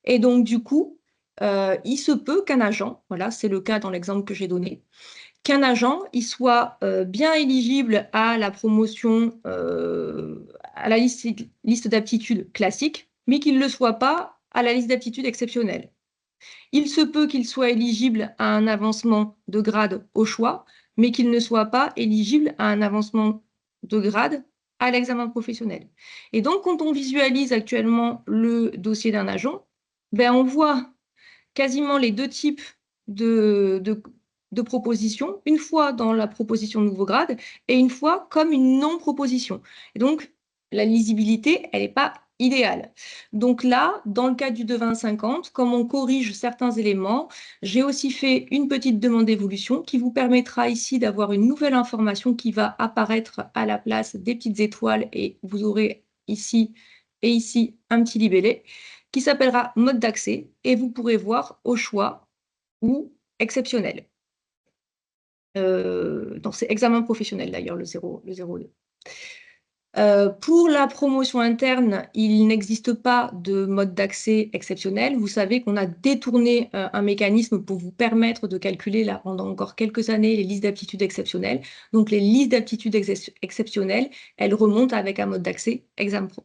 S1: Et donc, du coup, il se peut qu'un agent, voilà, c'est le cas dans l'exemple que j'ai donné, qu'un agent il soit bien éligible à la promotion, à la liste d'aptitudes classique, mais qu'il ne le soit pas à la liste d'aptitudes exceptionnelles. Il se peut qu'il soit éligible à un avancement de grade au choix, mais qu'il ne soit pas éligible à un avancement de grade à l'examen professionnel. Et donc, quand on visualise actuellement le dossier d'un agent, ben, on voit quasiment les deux types de propositions, une fois dans la proposition de nouveau grade et une fois comme une non-proposition. Et donc, la lisibilité, elle n'est pas idéale. Donc là, dans le cas du 2.20.50, comme on corrige certains éléments, j'ai aussi fait une petite demande d'évolution qui vous permettra ici d'avoir une nouvelle information qui va apparaître à la place des petites étoiles et vous aurez ici et ici un petit libellé qui s'appellera mode d'accès et vous pourrez voir au choix ou exceptionnel. Non, c'est examen professionnel d'ailleurs, le 02. Pour la promotion interne, il n'existe pas de mode d'accès exceptionnel. Vous savez qu'on a détourné un mécanisme pour vous permettre de calculer là, pendant encore quelques années les listes d'aptitudes exceptionnelles. Donc les listes d'aptitudes exceptionnelles, elles remontent avec un mode d'accès examen pro.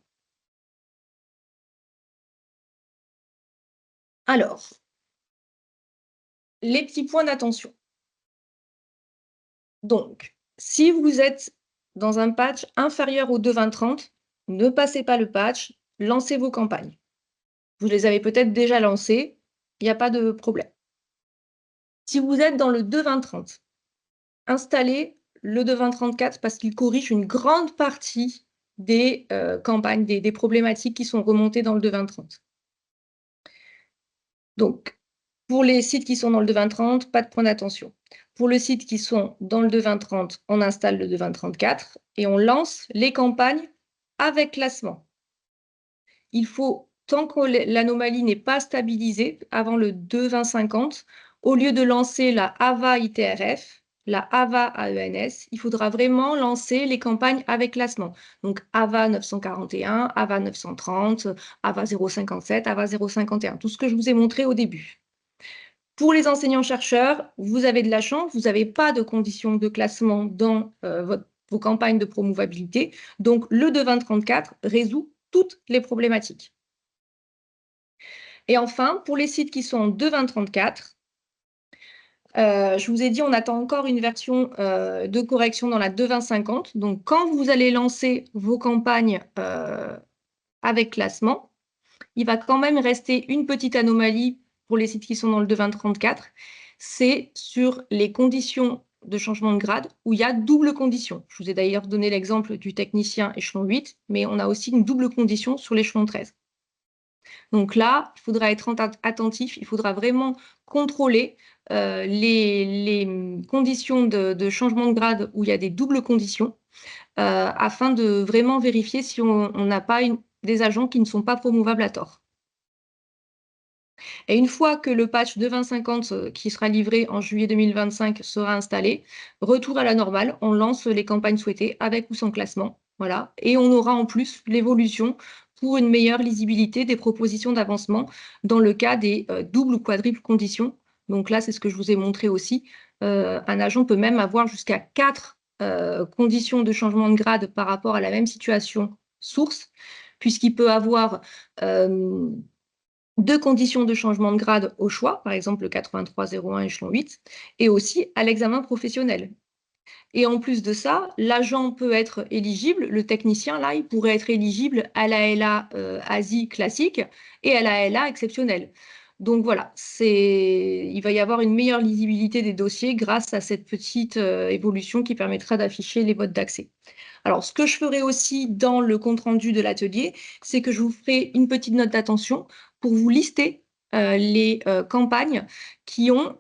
S1: Alors, les petits points d'attention. Donc, si vous êtes dans un patch inférieur au 2.20.30, ne passez pas le patch, lancez vos campagnes. Vous les avez peut-être déjà lancées, il n'y a pas de problème. Si vous êtes dans le 2.20.30, installez le 2.20.34 parce qu'il corrige une grande partie des campagnes, des problématiques qui sont remontées dans le 2.20.30. Donc, pour les sites qui sont dans le 2.20.30, pas de point d'attention. Pour les sites qui sont dans le 2.20.30, on installe le 2.20.34 et on lance les campagnes avec classement. Il faut, tant que l'anomalie n'est pas stabilisée avant le 2.20.50, au lieu de lancer la AVA ITRF, la AVA AENS, il faudra vraiment lancer les campagnes avec classement. Donc AVA 941, AVA 930, AVA 057, AVA 051, tout ce que je vous ai montré au début. Pour les enseignants-chercheurs, vous avez de la chance, vous n'avez pas de conditions de classement dans vos campagnes de promouvabilité. Donc, le 2.20.34 résout toutes les problématiques. Et enfin, pour les sites qui sont en 2.20.34, je vous ai dit, on attend encore une version de correction dans la 2.20.50. Donc, quand vous allez lancer vos campagnes avec classement, il va quand même rester une petite anomalie pour les sites qui sont dans le 2.20.34. C'est sur les conditions de changement de grade où il y a double condition. Je vous ai d'ailleurs donné l'exemple du technicien échelon 8, mais on a aussi une double condition sur l'échelon 13. Donc là, il faudra être attentif, il faudra vraiment contrôler les conditions de changement de grade où il y a des doubles conditions, afin de vraiment vérifier si on n'a pas des agents qui ne sont pas promouvables à tort. Et une fois que le patch 2050 qui sera livré en juillet 2025 sera installé, retour à la normale, on lance les campagnes souhaitées avec ou sans classement. Voilà. Et on aura en plus l'évolution pour une meilleure lisibilité des propositions d'avancement dans le cas des doubles ou quadruples conditions. Donc là, c'est ce que je vous ai montré aussi. Un agent peut même avoir jusqu'à 4 conditions de changement de grade par rapport à la même situation source, puisqu'il peut avoir 2 conditions de changement de grade au choix, par exemple le 8301 échelon 8, et aussi à l'examen professionnel. Et en plus de ça, l'agent peut être éligible, le technicien, là, il pourrait être éligible à la LA Asie classique et à la LA exceptionnelle. Donc voilà, il va y avoir une meilleure lisibilité des dossiers grâce à cette petite évolution qui permettra d'afficher les modes d'accès. Alors, ce que je ferai aussi dans le compte-rendu de l'atelier, c'est que je vous ferai une petite note d'attention pour vous lister les campagnes qui ont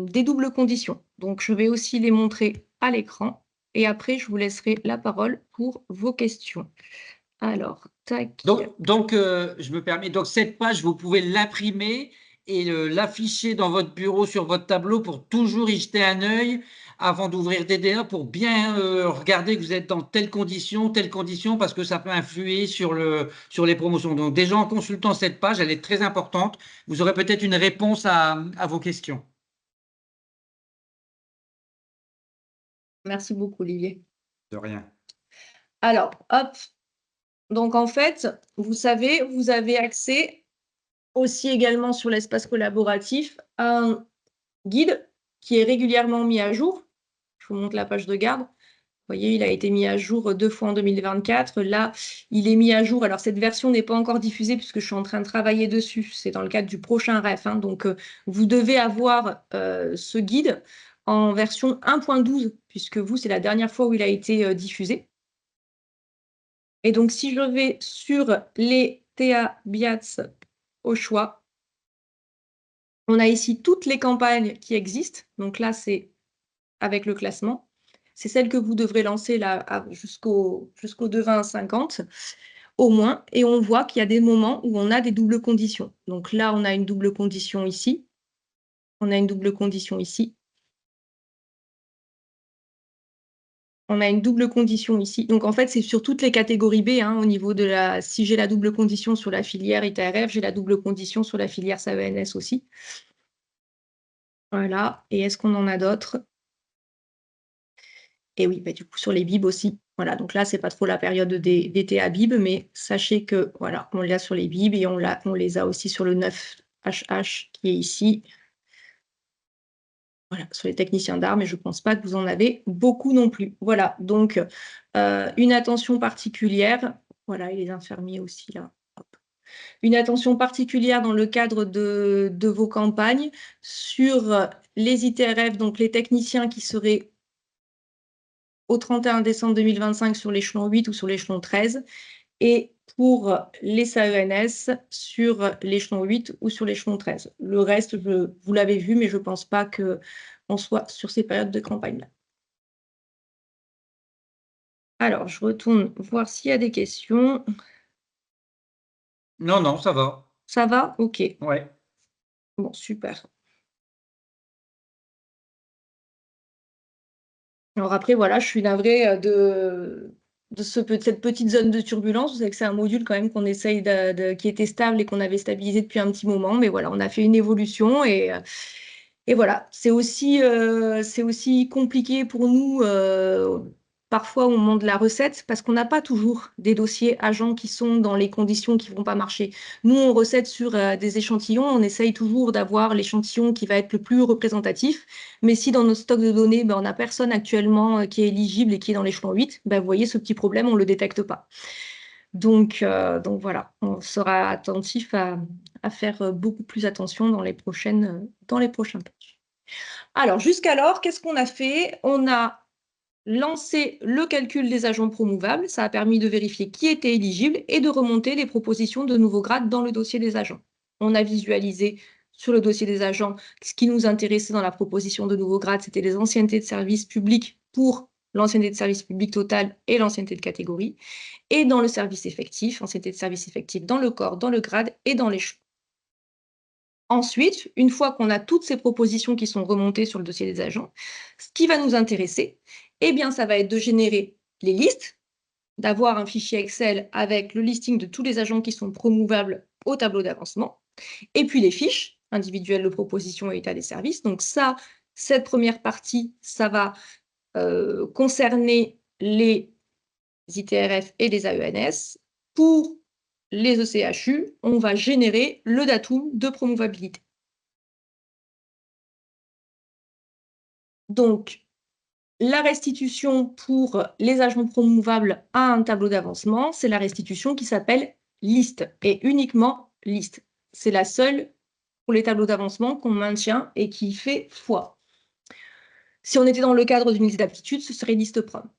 S1: des doubles conditions. Donc, je vais aussi les montrer à l'écran et après, je vous laisserai la parole pour vos questions. Alors, tac.
S3: Donc, je me permets, donc cette page, vous pouvez l'imprimer et l'afficher dans votre bureau sur votre tableau pour toujours y jeter un œil avant d'ouvrir DDA pour bien regarder que vous êtes dans telle condition, parce que ça peut influer sur les promotions. Donc déjà en consultant cette page, elle est très importante. Vous aurez peut-être une réponse à vos questions.
S1: Merci beaucoup, Olivier.
S3: De rien.
S1: Alors, hop. Donc, en fait, vous savez, vous avez accès aussi également sur l'espace collaboratif à un guide qui est régulièrement mis à jour. Je vous montre la page de garde. Vous voyez, il a été mis à jour 2 fois en 2024. Là, il est mis à jour. Alors, cette version n'est pas encore diffusée puisque je suis en train de travailler dessus. C'est dans le cadre du prochain REF, hein. Donc, vous devez avoir ce guide en version 1.12 puisque vous, c'est la dernière fois où il a été diffusé. Et donc, si je vais sur les TA BIATS au choix, on a ici toutes les campagnes qui existent. Donc là, c'est avec le classement. C'est celle que vous devrez lancer là jusqu'au 2.2050 au moins. Et on voit qu'il y a des moments où on a des doubles conditions. Donc là, on a une double condition ici. On a une double condition ici. On a une double condition ici. Donc, en fait, c'est sur toutes les catégories B, hein, au niveau de la... Si j'ai la double condition sur la filière ITRF, j'ai la double condition sur la filière SAENS aussi. Voilà. Et est-ce qu'on en a d'autres? Et oui, bah, du coup, sur les bibs aussi. Voilà. Donc là, c'est pas trop la période d'été à bib, mais sachez que, voilà, on l'a sur les bibs et on les a aussi sur le 9HH qui est ici. Voilà, sur les techniciens d'art, mais je ne pense pas que vous en avez beaucoup non plus. Voilà, donc une attention particulière. Voilà, et les infirmiers aussi, là. Hop. Une attention particulière dans le cadre de vos campagnes sur les ITRF, donc les techniciens qui seraient au 31 décembre 2025 sur l'échelon 8 ou sur l'échelon 13, et pour les SAENS sur l'échelon 8 ou sur l'échelon 13. Le reste, vous l'avez vu, mais je ne pense pas qu'on soit sur ces périodes de campagne-là. Alors, je retourne voir s'il y a des questions.
S3: Non, non, ça va.
S1: Ça va? OK.
S3: Ouais.
S1: Bon, super. Alors après, voilà, je suis navrée de cette petite zone de turbulence. Vous savez que c'est un module quand même qu'on essaye qui était stable et qu'on avait stabilisé depuis un petit moment. Mais voilà, on a fait une évolution et voilà. C'est aussi compliqué pour nous parfois au moment de la recette parce qu'on n'a pas toujours des dossiers agents qui sont dans les conditions qui ne vont pas marcher. Nous, on recette sur des échantillons. On essaye toujours d'avoir l'échantillon qui va être le plus représentatif. Mais si dans notre stock de données, on n'a personne actuellement qui est éligible et qui est dans l'échelon 8, vous voyez, ce petit problème, on ne le détecte pas. Donc voilà, on sera attentif à faire beaucoup plus attention dans les prochains patchs. Alors, jusqu'alors, qu'est-ce qu'on a fait? On a lancé le calcul des agents promouvables. Ça a permis de vérifier qui était éligible et de remonter les propositions de nouveaux grades dans le dossier des agents. On a visualisé sur le dossier des agents ce qui nous intéressait dans la proposition de nouveaux grades, c'était les anciennetés de service public pour l'ancienneté de service public total et l'ancienneté de catégorie. Et dans le service effectif, ancienneté de service effectif dans le corps, dans le grade et dans l'échelon. Ensuite, une fois qu'on a toutes ces propositions qui sont remontées sur le dossier des agents, ce qui va nous intéresser, eh bien, ça va être de générer les listes, d'avoir un fichier Excel avec le listing de tous les agents qui sont promouvables au tableau d'avancement, et puis les fiches individuelles de propositions et état des services. Donc ça, cette première partie, ça va concerner les ITRF et les AENS. Pour les ECHU, on va générer le datum de promouvabilité. Donc, la restitution pour les agents promouvables à un tableau d'avancement, c'est la restitution qui s'appelle liste et uniquement liste. C'est la seule pour les tableaux d'avancement qu'on maintient et qui fait foi. Si on était dans le cadre d'une liste d'aptitude, ce serait liste prom.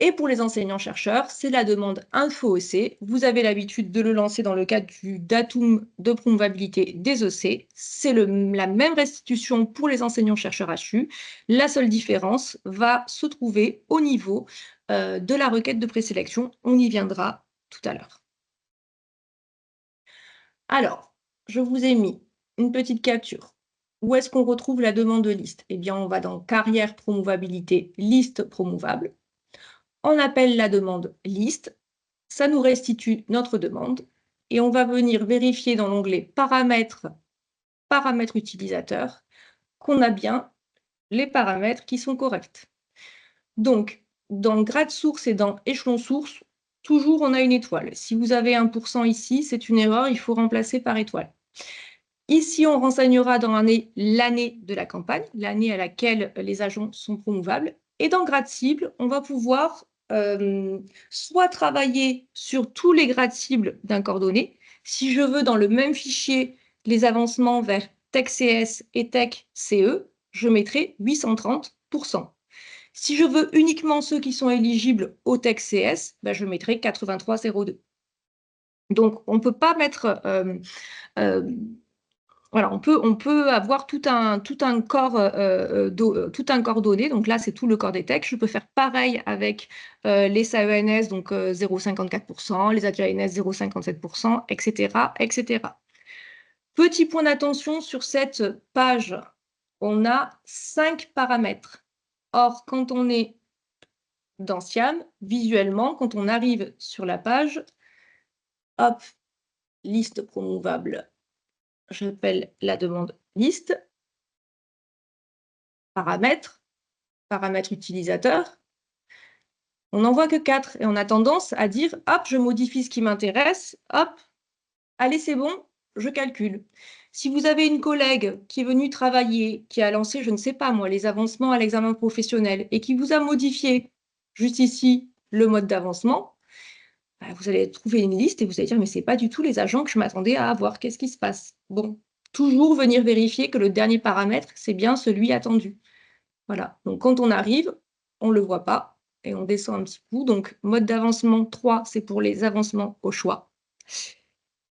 S1: Et pour les enseignants-chercheurs, c'est la demande info-EC. Vous avez l'habitude de le lancer dans le cadre du datum de promovabilité des EC. C'est la même restitution pour les enseignants-chercheurs HU. La seule différence va se trouver au niveau de la requête de présélection. On y viendra tout à l'heure. Alors, je vous ai mis une petite capture. Où est-ce qu'on retrouve la demande de liste? Eh bien, on va dans carrière promovabilité, liste promouvable. On appelle la demande liste, ça nous restitue notre demande et on va venir vérifier dans l'onglet paramètres, paramètres utilisateurs, qu'on a bien les paramètres qui sont corrects. Donc, dans grade source et dans échelon source, toujours on a une étoile. Si vous avez 1% ici, c'est une erreur, il faut remplacer par étoile. Ici, on renseignera dans l'année de la campagne, l'année à laquelle les agents sont promouvables. Et dans grade cible, on va pouvoir soit travailler sur tous les grades cibles d'un corps donné. Si je veux dans le même fichier les avancements vers Tech CS et Tech CE, je mettrai 830%. Si je veux uniquement ceux qui sont éligibles au Tech CS, ben je mettrai 83,02. Donc, on ne peut pas mettre... voilà, on peut avoir tout un corps donné. Donc là, c'est tout le corps des techs. Je peux faire pareil avec les SAENS, donc 0,54%, les ADJNS 0,57%, etc., etc. Petit point d'attention sur cette page, on a 5 paramètres. Or, quand on est dans SIAM, visuellement, quand on arrive sur la page, hop, liste promouvable, j'appelle la demande liste, paramètres, paramètres utilisateurs, on n'en voit que 4 et on a tendance à dire hop, je modifie ce qui m'intéresse, hop, allez, c'est bon, je calcule. Si vous avez une collègue qui est venue travailler, qui a lancé, je ne sais pas moi, les avancements à l'examen professionnel et qui vous a modifié juste ici le mode d'avancement, bah, vous allez trouver une liste et vous allez dire mais c'est pas du tout les agents que je m'attendais à avoir, qu'est-ce qui se passe? Bon, toujours venir vérifier que le dernier paramètre, c'est bien celui attendu. Voilà, donc quand on arrive, on ne le voit pas et on descend un petit coup. Donc, mode d'avancement 3, c'est pour les avancements au choix.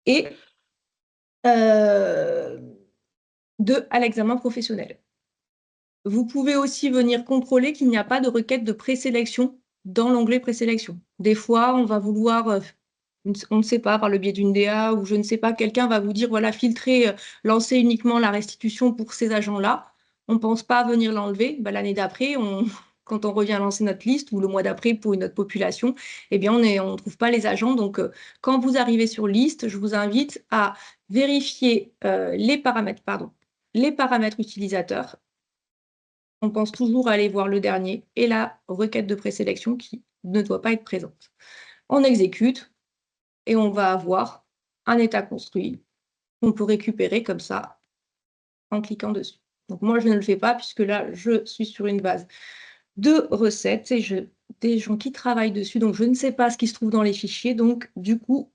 S1: Et 2 à l'examen professionnel. Vous pouvez aussi venir contrôler qu'il n'y a pas de requête de présélection dans l'onglet présélection. Des fois, on va vouloir, on ne sait pas, par le biais d'une DA ou je ne sais pas, quelqu'un va vous dire, voilà, filtrer, lancer uniquement la restitution pour ces agents-là. On ne pense pas venir l'enlever. Ben, l'année d'après, quand on revient lancer notre liste ou le mois d'après pour une autre population, eh bien, on ne trouve pas les agents. Donc, quand vous arrivez sur liste, je vous invite à vérifier les paramètres utilisateurs. On pense toujours à aller voir le dernier et la requête de présélection qui ne doit pas être présente. On exécute et on va avoir un état construit qu'on peut récupérer comme ça en cliquant dessus. Donc moi, je ne le fais pas puisque là, je suis sur une base de recettes et des gens qui travaillent dessus. Donc, je ne sais pas ce qui se trouve dans les fichiers. Donc, du coup,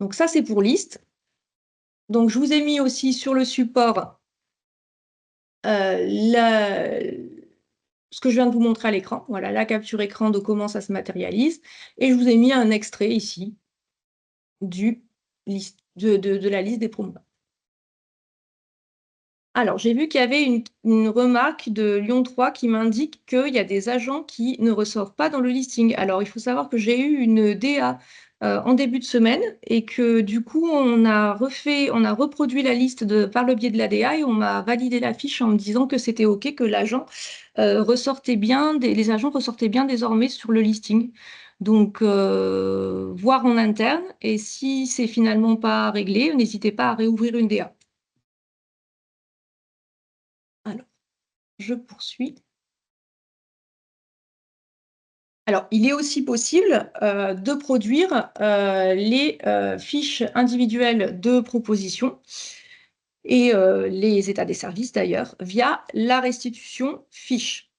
S1: donc ça, c'est pour liste. Donc, je vous ai mis aussi sur le support ce que je viens de vous montrer à l'écran. Voilà, la capture écran de comment ça se matérialise. Et je vous ai mis un extrait ici de la liste des promos. Alors, j'ai vu qu'il y avait une remarque de Lyon 3 qui m'indique qu'il y a des agents qui ne ressortent pas dans le listing. Alors, il faut savoir que j'ai eu une DA en début de semaine et que du coup, on a reproduit la liste par le biais de la DA et on m'a validé la fiche en me disant que c'était OK, que l'agent ressortait bien, les agents ressortaient bien désormais sur le listing. Donc, voir en interne, et si c'est finalement pas réglé, n'hésitez pas à réouvrir une DA. Alors, je poursuis. Alors, il est aussi possible de produire les fiches individuelles de proposition et les états des services d'ailleurs via la restitution fiche.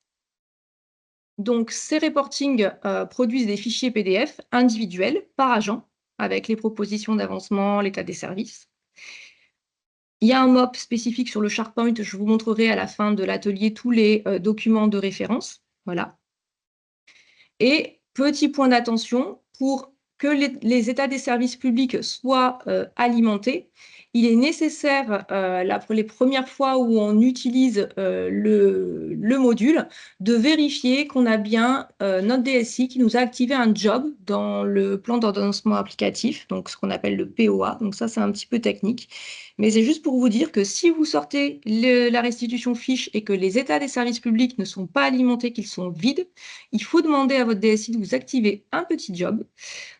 S1: Donc, ces reportings produisent des fichiers PDF individuels par agent avec les propositions d'avancement, l'état des services. Il y a un MOP spécifique sur le SharePoint. Je vous montrerai à la fin de l'atelier tous les documents de référence. Voilà. Et petit point d'attention, pour que les états des services publics soient alimentés, il est nécessaire, pour les premières fois où on utilise le module, de vérifier qu'on a bien notre DSI qui nous a activé un job dans le plan d'ordonnancement applicatif, donc ce qu'on appelle le POA. Donc ça, c'est un petit peu technique. Mais c'est juste pour vous dire que si vous sortez la restitution fiche et que les états des services publics ne sont pas alimentés, qu'ils sont vides, il faut demander à votre DSI de vous activer un petit job.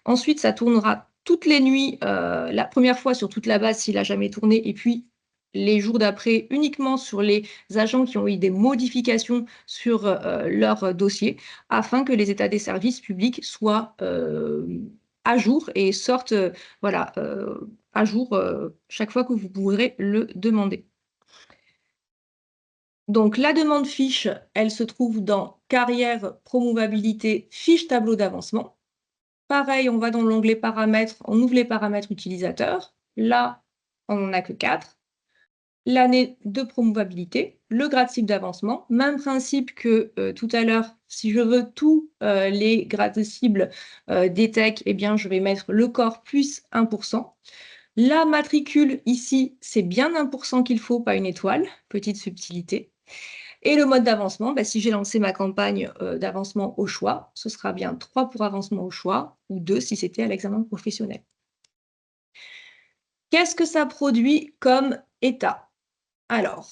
S1: Ensuite, ça tournera toutes les nuits, la première fois sur toute la base s'il n'a jamais tourné, et puis les jours d'après uniquement sur les agents qui ont eu des modifications sur leur dossier, afin que les états des services publics soient à jour et sortent à jour chaque fois que vous pourrez le demander. Donc, la demande fiche, elle se trouve dans Carrière, Promouvabilité, Fiche tableau d'avancement. Pareil, on va dans l'onglet Paramètres, on ouvre les paramètres utilisateurs. Là, on n'en a que 4. L'année de promouvabilité, le grade cible d'avancement. Même principe que tout à l'heure, si je veux tous les grades cibles des techs, eh bien, je vais mettre le corps plus 1%. La matricule, ici, c'est bien 1% qu'il faut, pas une étoile. Petite subtilité. Et le mode d'avancement, si j'ai lancé ma campagne d'avancement au choix, ce sera bien 3 pour avancement au choix ou 2 si c'était à l'examen professionnel. Qu'est-ce que ça produit comme état? Alors,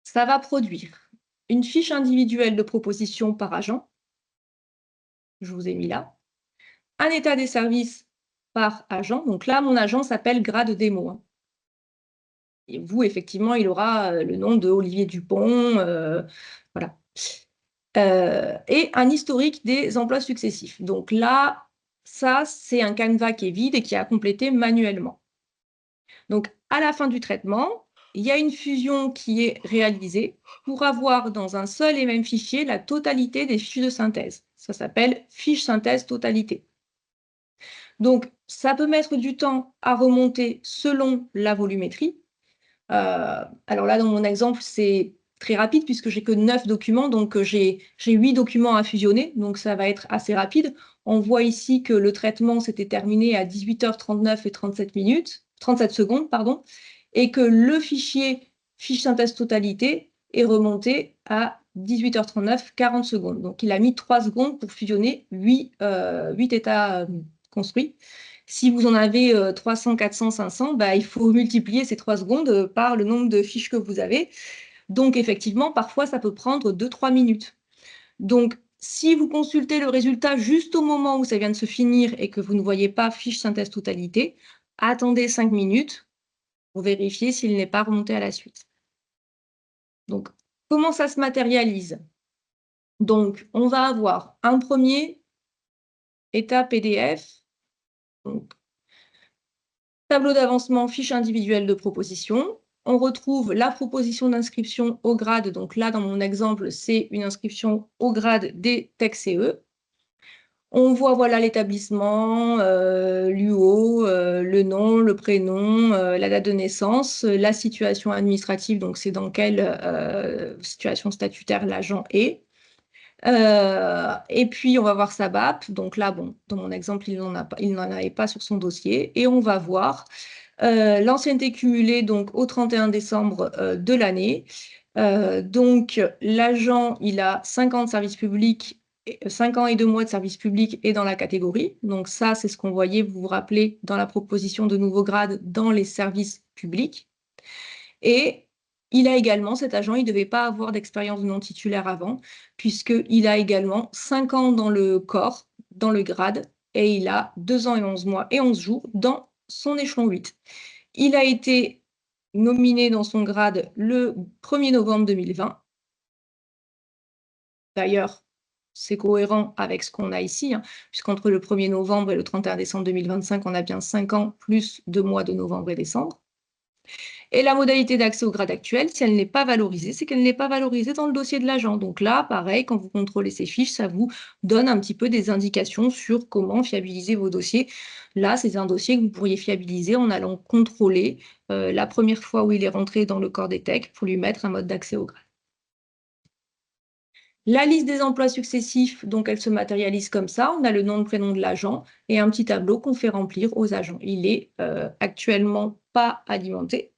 S1: ça va produire une fiche individuelle de proposition par agent. Je vous ai mis là. Un état des services par agent. Donc là, mon agent s'appelle grade démo. Et vous, effectivement, il aura le nom de Olivier Dupont. Voilà. Et un historique des emplois successifs. Donc là, ça, c'est un canevas qui est vide et qui est à compléter manuellement. Donc, à la fin du traitement, il y a une fusion qui est réalisée pour avoir dans un seul et même fichier la totalité des fiches de synthèse. Ça s'appelle fiche synthèse totalité. Donc, ça peut mettre du temps à remonter selon la volumétrie. Alors là, dans mon exemple, c'est très rapide puisque j'ai que 9 documents, donc j'ai 8 documents à fusionner, donc ça va être assez rapide. On voit ici que le traitement s'était terminé à 18h39 et 37 secondes, pardon, et que le fichier fiche synthèse totalité est remonté à 18h39, 40 secondes. Donc il a mis 3 secondes pour fusionner 8 états construits. Si vous en avez 300, 400, 500, il faut multiplier ces 3 secondes par le nombre de fiches que vous avez. Donc, effectivement, parfois, ça peut prendre 2-3 minutes. Donc, si vous consultez le résultat juste au moment où ça vient de se finir et que vous ne voyez pas fiche synthèse totalité, attendez 5 minutes pour vérifier s'il n'est pas remonté à la suite. Donc, comment ça se matérialise? Donc, on va avoir un premier état PDF. Donc, tableau d'avancement, fiche individuelle de proposition. On retrouve la proposition d'inscription au grade. Donc là, dans mon exemple, c'est une inscription au grade des TechCE. On voit voilà l'établissement, l'UO, le nom, le prénom, la date de naissance, la situation administrative, donc c'est dans quelle situation statutaire l'agent est. Et puis on va voir sa BAP. Donc là, bon, dans mon exemple, il n'en avait pas sur son dossier. Et on va voir l'ancienneté cumulée donc au 31 décembre de l'année. Donc l'agent, il a 5 ans de service public, 5 ans et 2 mois de service public et dans la catégorie. Donc ça, c'est ce qu'on voyait, vous vous rappelez, dans la proposition de nouveaux grades dans les services publics. Et il a également, cet agent, il ne devait pas avoir d'expérience non titulaire avant, puisqu'il a également 5 ans dans le corps, dans le grade, et il a 2 ans et 11 mois et 11 jours dans son échelon 8. Il a été nominé dans son grade le 1er novembre 2020. D'ailleurs, c'est cohérent avec ce qu'on a ici, hein, puisqu'entre le 1er novembre et le 31 décembre 2025, on a bien 5 ans plus 2 mois de novembre et décembre. Et la modalité d'accès au grade actuel, si elle n'est pas valorisée, c'est qu'elle n'est pas valorisée dans le dossier de l'agent. Donc là, pareil, quand vous contrôlez ces fiches, ça vous donne un petit peu des indications sur comment fiabiliser vos dossiers. Là, c'est un dossier que vous pourriez fiabiliser en allant contrôler la première fois où il est rentré dans le corps des techs pour lui mettre un mode d'accès au grade. La liste des emplois successifs, donc elle se matérialise comme ça. On a le nom, le prénom de l'agent et un petit tableau qu'on fait remplir aux agents. Il est actuellement pas alimenté.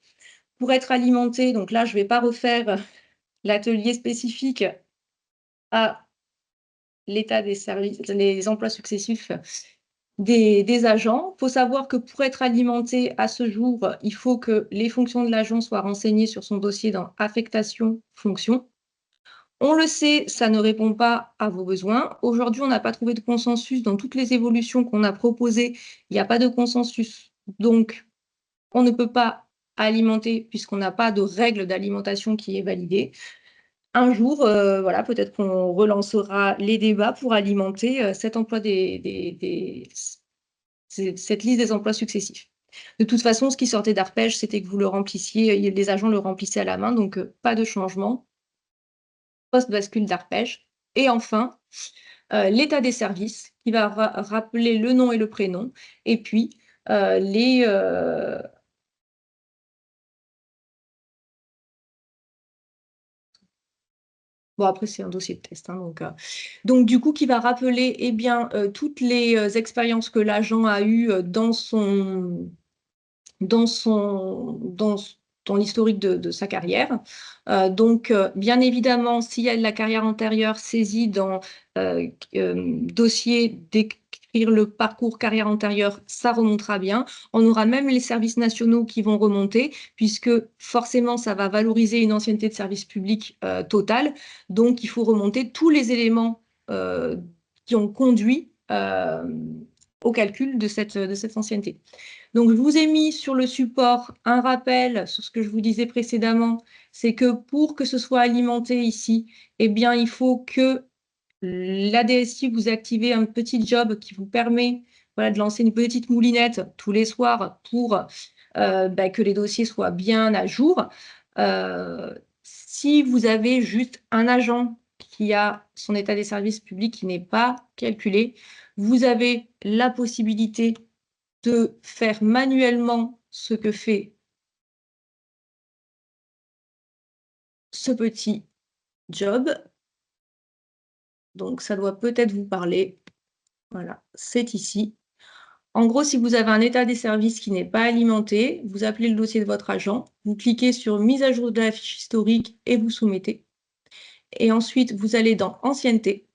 S1: Pour être alimenté, donc là, je ne vais pas refaire l'atelier spécifique à l'état des services, les emplois successifs des agents. Il faut savoir que pour être alimenté à ce jour, il faut que les fonctions de l'agent soient renseignées sur son dossier dans affectation, fonction. On le sait, ça ne répond pas à vos besoins. Aujourd'hui, on n'a pas trouvé de consensus dans toutes les évolutions qu'on a proposées. Il n'y a pas de consensus. Donc, on ne peut pas alimenter puisqu'on n'a pas de règle d'alimentation qui est validée. Un jour, voilà, peut-être qu'on relancera les débats pour alimenter cet emploi cette liste des emplois successifs. De toute façon, ce qui sortait d'Arpège, c'était que vous le remplissiez, les agents le remplissaient à la main, donc pas de changement. Post-bascule d'Arpège. Et enfin, l'état des services, qui va rappeler le nom et le prénom, et puis les... Bon, après, c'est un dossier de test. Hein, donc, du coup, qui va rappeler eh bien, toutes les expériences que l'agent a eues dans l'historique de sa carrière. Donc, bien évidemment, s'il y a de la carrière antérieure saisie dans dossier d'écrire le parcours carrière antérieure, ça remontera bien. On aura même les services nationaux qui vont remonter, puisque forcément, ça va valoriser une ancienneté de service public totale. Donc, il faut remonter tous les éléments qui ont conduit au calcul de cette ancienneté. Donc, je vous ai mis sur le support un rappel sur ce que je vous disais précédemment, c'est que pour que ce soit alimenté ici, eh bien, il faut que la DSI vous active un petit job qui vous permet voilà, de lancer une petite moulinette tous les soirs pour que les dossiers soient bien à jour. Si vous avez juste un agent qui a son état des services publics qui n'est pas calculé, vous avez la possibilité de faire manuellement ce que fait ce petit job. Donc, ça doit peut-être vous parler. Voilà, c'est ici. En gros, si vous avez un état des services qui n'est pas alimenté, vous appelez le dossier de votre agent, vous cliquez sur mise à jour de la fiche historique et vous soumettez. Et ensuite, vous allez dans ancienneté,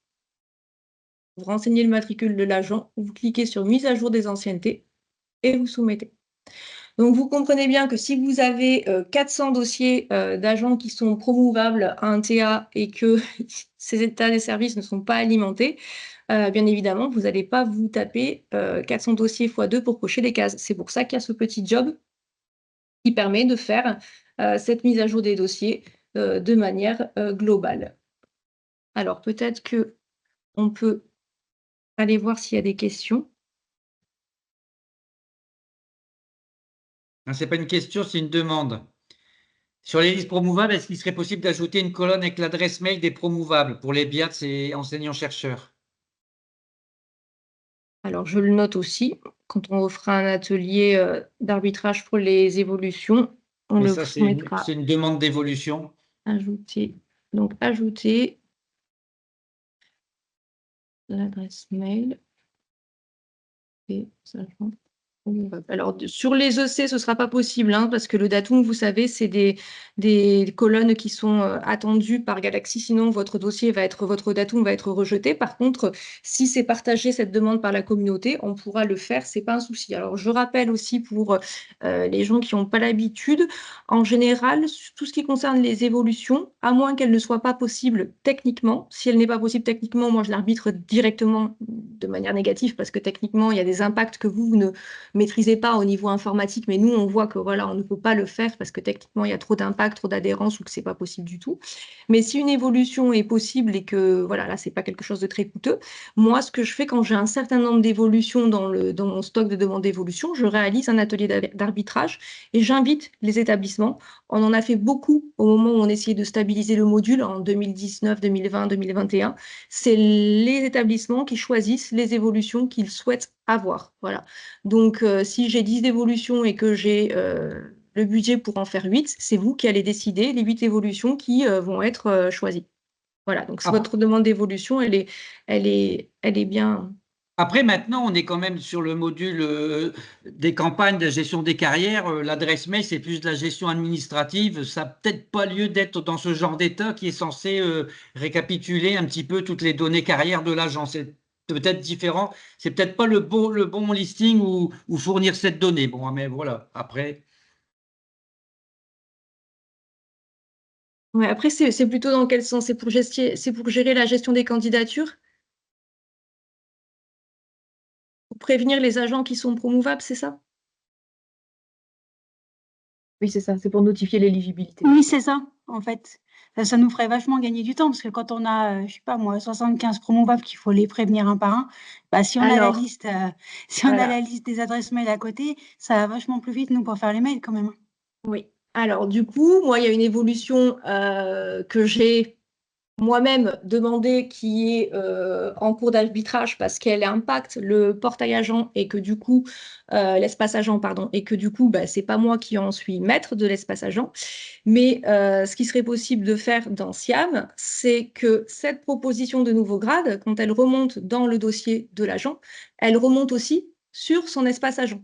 S1: vous renseignez le matricule de l'agent, vous cliquez sur mise à jour des anciennetés et vous soumettez. Donc, vous comprenez bien que si vous avez 400 dossiers d'agents qui sont promouvables à un TA et que ces états des services ne sont pas alimentés, bien évidemment, vous n'allez pas vous taper 400 dossiers x2 pour cocher les cases. C'est pour ça qu'il y a ce petit job qui permet de faire cette mise à jour des dossiers de manière globale. Alors, peut-être qu'on peut aller voir s'il y a des questions.
S3: Ce n'est pas une question, c'est une demande. Sur les listes promouvables, est-ce qu'il serait possible d'ajouter une colonne avec l'adresse mail des promouvables pour les biais de ces enseignants-chercheurs?
S1: Alors, je le note aussi. Quand on fera un atelier d'arbitrage pour les évolutions, on
S3: Mais
S1: le
S3: ça,
S1: mettra
S3: c'est une demande d'évolution.
S1: ajouter. Donc, ajouter l'adresse mail et agents. Alors, sur les EC, ce ne sera pas possible, hein, parce que le datum, vous savez, c'est des colonnes qui sont attendues par Galaxy, sinon votre datum va être rejeté. Par contre, si c'est partagé cette demande par la communauté, on pourra le faire, c'est pas un souci. Alors, je rappelle aussi pour les gens qui n'ont pas l'habitude, en général, tout ce qui concerne les évolutions, à moins qu'elles ne soient pas possibles techniquement, si elle n'est pas possible techniquement, moi je l'arbitre directement de manière négative, parce que techniquement, il y a des impacts que vous ne maîtrisez pas au niveau informatique, mais nous, on voit que voilà, on ne peut pas le faire parce que techniquement, il y a trop d'impact, trop d'adhérence ou que c'est pas possible du tout. Mais si une évolution est possible et que voilà, là, c'est pas quelque chose de très coûteux, moi, ce que je fais quand j'ai un certain nombre d'évolutions dans mon stock de demandes d'évolution, je réalise un atelier d'arbitrage et j'invite les établissements. On en a fait beaucoup au moment où on essayait de stabiliser le module en 2019, 2020, 2021. C'est les établissements qui choisissent les évolutions qu'ils souhaitent avoir. Voilà. Donc, si j'ai 10 évolutions et que j'ai le budget pour en faire 8, c'est vous qui allez décider les 8 évolutions qui vont être choisies. Voilà, donc votre demande d'évolution, elle est bien.
S3: Après, maintenant, on est quand même sur le module des campagnes de gestion des carrières. L'adresse mail, c'est plus de la gestion administrative. Ça n'a peut-être pas lieu d'être dans ce genre d'état qui est censé récapituler un petit peu toutes les données carrières de l'agent. C'est peut-être différent. C'est peut-être pas le bon listing ou fournir cette donnée. Bon, mais voilà. Après,
S1: Ouais, après, c'est plutôt dans quel sens? C'est pour gérer la gestion des candidatures? Pour prévenir les agents qui sont promouvables, c'est ça? Oui, c'est ça, c'est pour notifier l'éligibilité.
S4: Oui, c'est ça, en fait. Ça nous ferait vachement gagner du temps parce que quand on a, je sais pas moi, 75 promouvables qu'il faut les prévenir un par un, bah, si on a la
S1: Alors,
S4: liste, si on a
S1: voilà.
S4: la liste des adresses mail à côté, ça va vachement plus vite, nous, pour faire les mails quand même.
S1: Oui. Alors, du coup, moi, il y a une évolution que j'ai moi-même demandé qui est en cours d'arbitrage parce qu'elle impacte le portail agent et que du coup, l'espace agent, pardon, et que du coup, bah, c'est pas moi qui en suis maître de l'espace agent. Mais ce qui serait possible de faire dans SIAM, c'est que cette proposition de nouveau grade, quand elle remonte dans le dossier de l'agent, elle remonte aussi sur son espace agent.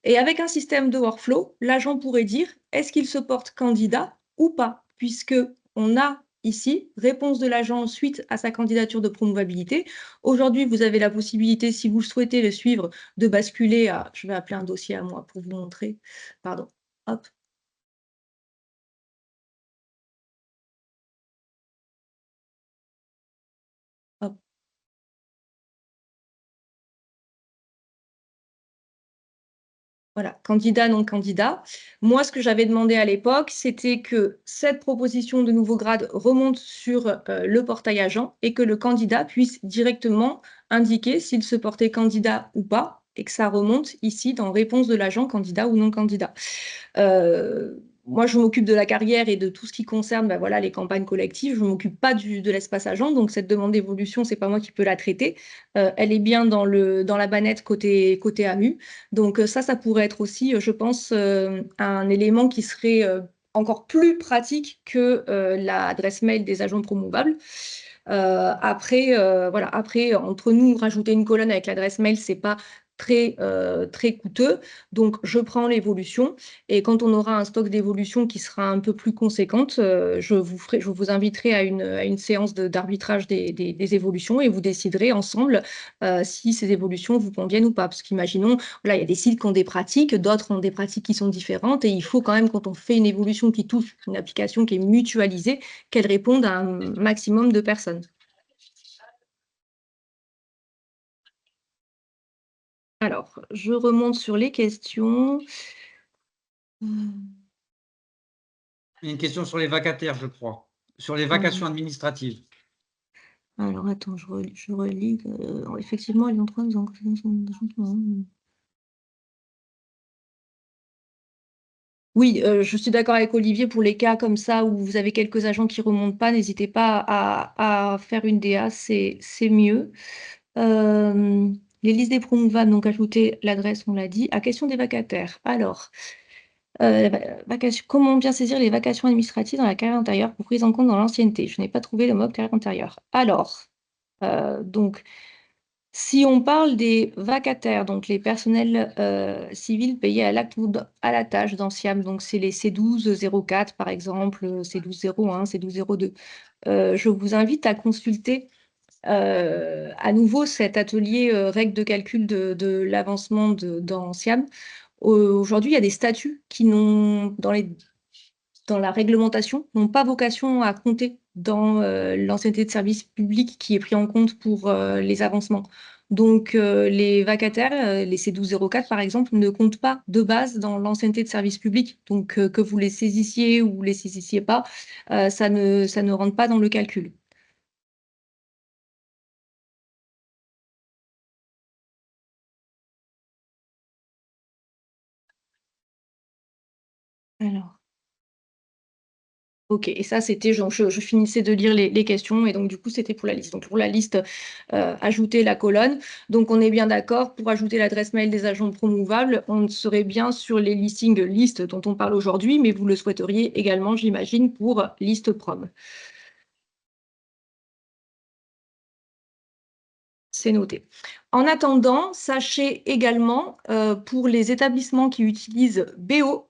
S1: Et avec un système de workflow, l'agent pourrait dire est-ce qu'il se porte candidat ou pas, puisque on a ici réponse de l'agent suite à sa candidature de promouvabilité. Aujourd'hui, vous avez la possibilité, si vous souhaitez le suivre, de basculer à, je vais appeler un dossier à moi pour vous montrer, pardon, hop, hop. Voilà, candidat, non candidat. Moi, ce que j'avais demandé à l'époque, c'était que cette proposition de nouveau grade remonte sur le portail agent et que le candidat puisse directement indiquer s'il se portait candidat ou pas et que ça remonte ici dans réponse de l'agent candidat ou non candidat. Moi, je m'occupe de la carrière et de tout ce qui concerne bah, voilà, les campagnes collectives. Je ne m'occupe pas de l'espace agent. Donc, cette demande d'évolution, ce n'est pas moi qui peux la traiter. Elle est bien dans la bannette côté AMU. Donc, ça pourrait être aussi, je pense, un élément qui serait encore plus pratique que l'adresse mail des agents promouvables. Voilà. Après, entre nous, rajouter une colonne avec l'adresse mail, c'est pas très coûteux. Donc, je prends l'évolution et quand on aura un stock d'évolution qui sera un peu plus conséquente, je vous inviterai à une séance d'arbitrage des évolutions et vous déciderez ensemble si ces évolutions vous conviennent ou pas. Parce qu'imaginons, voilà, il y a des sites qui ont des pratiques, d'autres ont des pratiques qui sont différentes et il faut quand même, quand on fait une évolution qui touche une application qui est mutualisée, qu'elle réponde à un maximum de personnes. Alors, je remonte sur les questions.
S3: il y a une question sur les vacataires, je crois, sur les vacations administratives.
S1: Alors, attends, je relis. Effectivement, ils ont 3 ans. Oui, je suis d'accord avec Olivier pour les cas comme ça où vous avez quelques agents qui ne remontent pas, n'hésitez pas à faire une DA, c'est mieux. les listes des promouvables, donc ajouter l'adresse, on l'a dit. À question des vacataires. Alors, comment bien saisir les vacations administratives dans la carrière antérieure pour prise en compte dans l'ancienneté? Je n'ai pas trouvé le mot carrière antérieure. Alors, donc, si on parle des vacataires, donc les personnels civils payés à l'acte ou à la tâche d'Anciam, donc c'est les C1204 par exemple, C1201, C1202. Je vous invite à consulter à nouveau cet atelier règles de calcul de l'avancement dans SIAM. Aujourd'hui, il y a des statuts qui n'ont, dans la réglementation, n'ont pas vocation à compter dans l'ancienneté de service public qui est pris en compte pour les avancements. Donc, les vacataires, les C1204 par exemple, ne comptent pas de base dans l'ancienneté de service public. Donc, que vous les saisissiez ou les saisissiez pas, ça ne rentre pas dans le calcul. Alors. Ok, et ça, c'était, je finissais de lire les questions, et donc du coup, c'était pour la liste. Donc pour la liste, ajouter la colonne. Donc on est bien d'accord, pour ajouter l'adresse mail des agents promouvables, on serait bien sur les listings listes dont on parle aujourd'hui, mais vous le souhaiteriez également, j'imagine, pour liste prom. C'est noté. En attendant, sachez également, pour les établissements qui utilisent BO,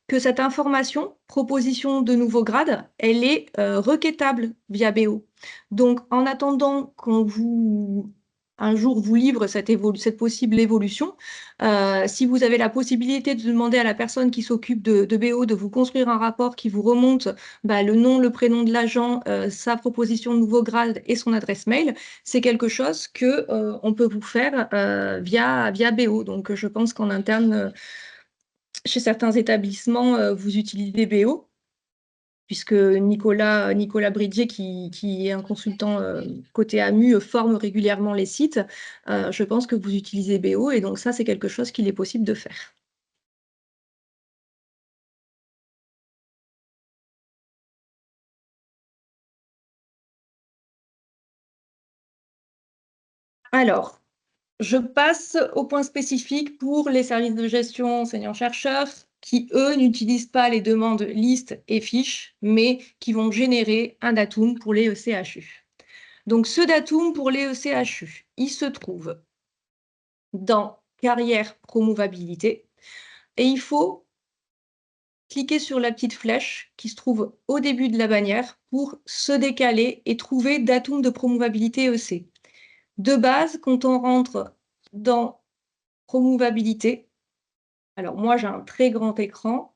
S1: que cette information, proposition de nouveau grade, elle est requêtable via BO. Donc, en attendant qu'on un jour vous livre cette possible évolution, si vous avez la possibilité de demander à la personne qui s'occupe de BO de vous construire un rapport qui vous remonte le nom, le prénom de l'agent, sa proposition de nouveau grade et son adresse mail, c'est quelque chose que on peut vous faire via BO. Donc, je pense qu'en interne, chez certains établissements, vous utilisez BO, puisque Nicolas Bridger, qui est un consultant côté AMU, forme régulièrement les sites. Je pense que vous utilisez BO, et donc ça, c'est quelque chose qu'il est possible de faire. Alors, je passe au point spécifique pour les services de gestion enseignants-chercheurs qui, eux, n'utilisent pas les demandes listes et fiches, mais qui vont générer un datum pour les ECHU. Donc, ce datum pour les ECHU, il se trouve dans carrière promouvabilité, et il faut cliquer sur la petite flèche qui se trouve au début de la bannière pour se décaler et trouver datum de promouvabilité EC. De base, quand on rentre dans promouvabilité, alors moi j'ai un très grand écran,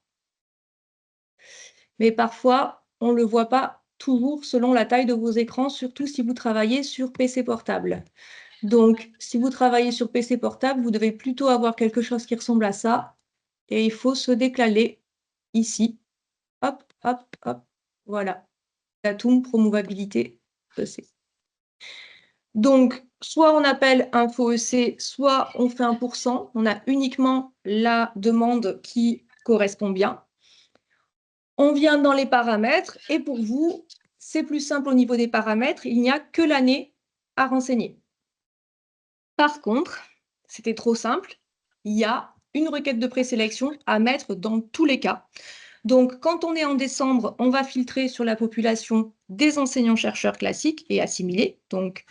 S1: mais parfois on ne le voit pas toujours selon la taille de vos écrans, surtout si vous travaillez sur PC portable. Donc, si vous travaillez sur PC portable, vous devez plutôt avoir quelque chose qui ressemble à ça, et il faut se décaler ici. Hop, hop, hop, voilà. Datum, promouvabilité, EC. Donc, soit on appelle info EC, soit on fait 1%. On a uniquement la demande qui correspond bien. On vient dans les paramètres, et pour vous, c'est plus simple au niveau des paramètres. Il n'y a que l'année à renseigner. Par contre, c'était trop simple, il y a une requête de présélection à mettre dans tous les cas. Donc, quand on est en décembre, on va filtrer sur la population des enseignants-chercheurs classiques et assimilés, donc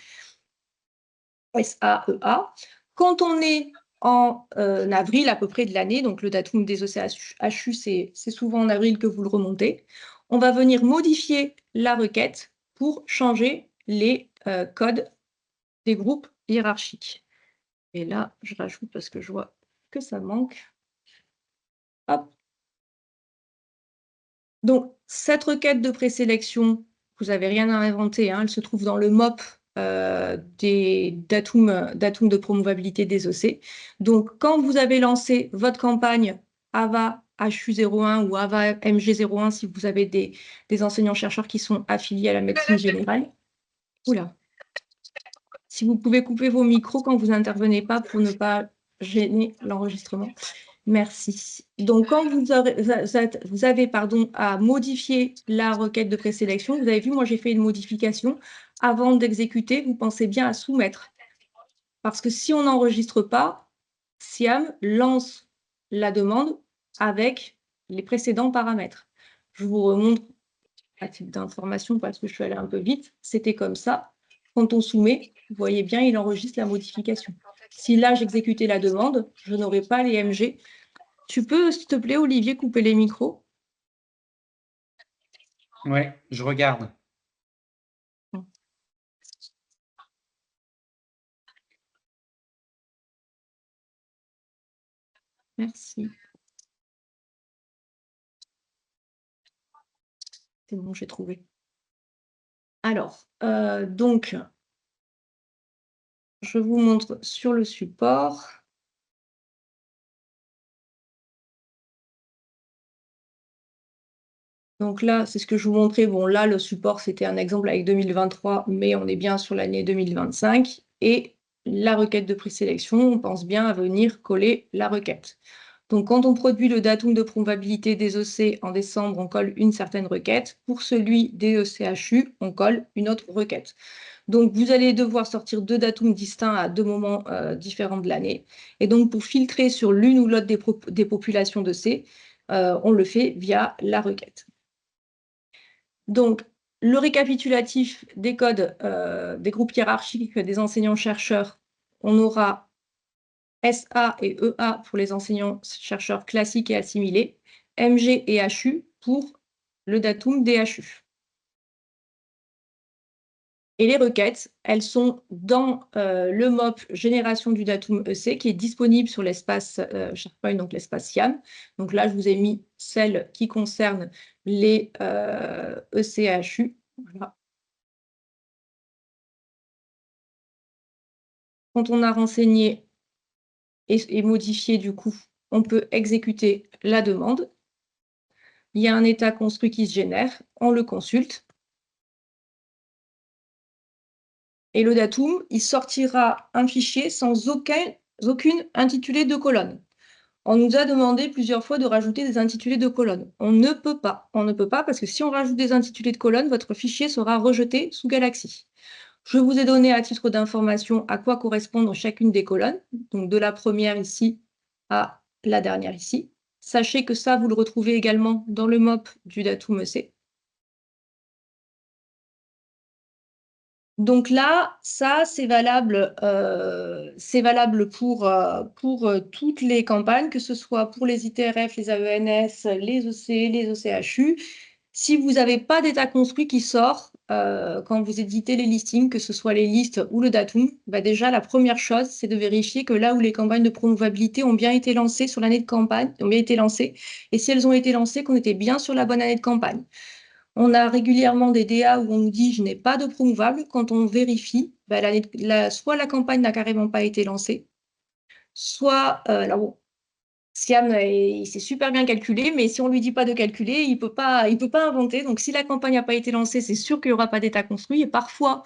S1: SAEA. Quand on est en avril à peu près de l'année, donc le datum des ECHU, c'est souvent en avril que vous le remontez, on va venir modifier la requête pour changer les codes des groupes hiérarchiques. Et là, je rajoute parce que je vois que ça manque. Hop. Donc, cette requête de présélection, vous n'avez rien à inventer, hein, elle se trouve dans le MOP des datums de promouvabilité des OC. Donc, quand vous avez lancé votre campagne AVA HU01 ou AVA MG01, si vous avez des enseignants-chercheurs qui sont affiliés à la médecine générale. Oula. Si vous pouvez couper vos micros quand vous n'intervenez pas pour ne pas gêner l'enregistrement. Merci. Donc, quand vous avez à modifier la requête de présélection, vous avez vu, moi, j'ai fait une modification. Avant d'exécuter, vous pensez bien à soumettre. Parce que si on n'enregistre pas, SIAM lance la demande avec les précédents paramètres. Je vous remontre à titre d'information parce que je suis allée un peu vite. C'était comme ça. Quand on soumet, vous voyez bien, il enregistre la modification. Si là, j'exécutais la demande, je n'aurais pas les MG. Tu peux, s'il te plaît, Olivier, couper les micros?
S3: Ouais, je regarde.
S1: Merci. C'est bon, j'ai trouvé. Alors, donc, je vous montre sur le support. Donc là, c'est ce que je vous montrais. Bon, là, le support, c'était un exemple avec 2023, mais on est bien sur l'année 2025. Et la requête de présélection, on pense bien à venir coller la requête. Donc, quand on produit le datum de probabilité des EC en décembre, on colle une certaine requête. Pour celui des ECHU, on colle une autre requête. Donc, vous allez devoir sortir deux datums distincts à deux moments différents de l'année. Et donc, pour filtrer sur l'une ou l'autre des populations de C, on le fait via la requête. Donc, le récapitulatif des codes des groupes hiérarchiques des enseignants-chercheurs, on aura SA et EA pour les enseignants-chercheurs classiques et assimilés, MG et HU pour le datum DHU. Et les requêtes, elles sont dans le MOP génération du datum EC qui est disponible sur l'espace SharePoint, donc l'espace SIAM. Donc là, je vous ai mis celles qui concernent les ECHU. Voilà. Quand on a renseigné et modifié, du coup, on peut exécuter la demande. Il y a un état construit qui se génère, on le consulte. Et le datum, il sortira un fichier sans aucune intitulé de colonne. On nous a demandé plusieurs fois de rajouter des intitulés de colonne. On ne peut pas. On ne peut pas parce que si on rajoute des intitulés de colonne, votre fichier sera rejeté sous Galaxy. Je vous ai donné à titre d'information à quoi correspondent chacune des colonnes, donc de la première ici à la dernière ici. Sachez que ça, vous le retrouvez également dans le MOP du datum EC. Donc là, ça, c'est valable pour toutes les campagnes, que ce soit pour les ITRF, les AENS, les EC, les ECHU. Si vous n'avez pas d'état construit qui sort quand vous éditez les listings, que ce soit les listes ou le datum, bah déjà, la première chose, c'est de vérifier que là où les campagnes de promovabilité ont bien été lancées sur l'année de campagne, ont bien été lancées, et si elles ont été lancées, qu'on était bien sur la bonne année de campagne. On a régulièrement des DA où on nous dit « je n'ai pas de promouvable ». Quand on vérifie, bah, soit la campagne n'a carrément pas été lancée, soit, alors bon, Siam, il s'est super bien calculé, mais si on ne lui dit pas de calculer, il peut pas inventer. Donc, si la campagne n'a pas été lancée, c'est sûr qu'il n'y aura pas d'état construit. Et parfois,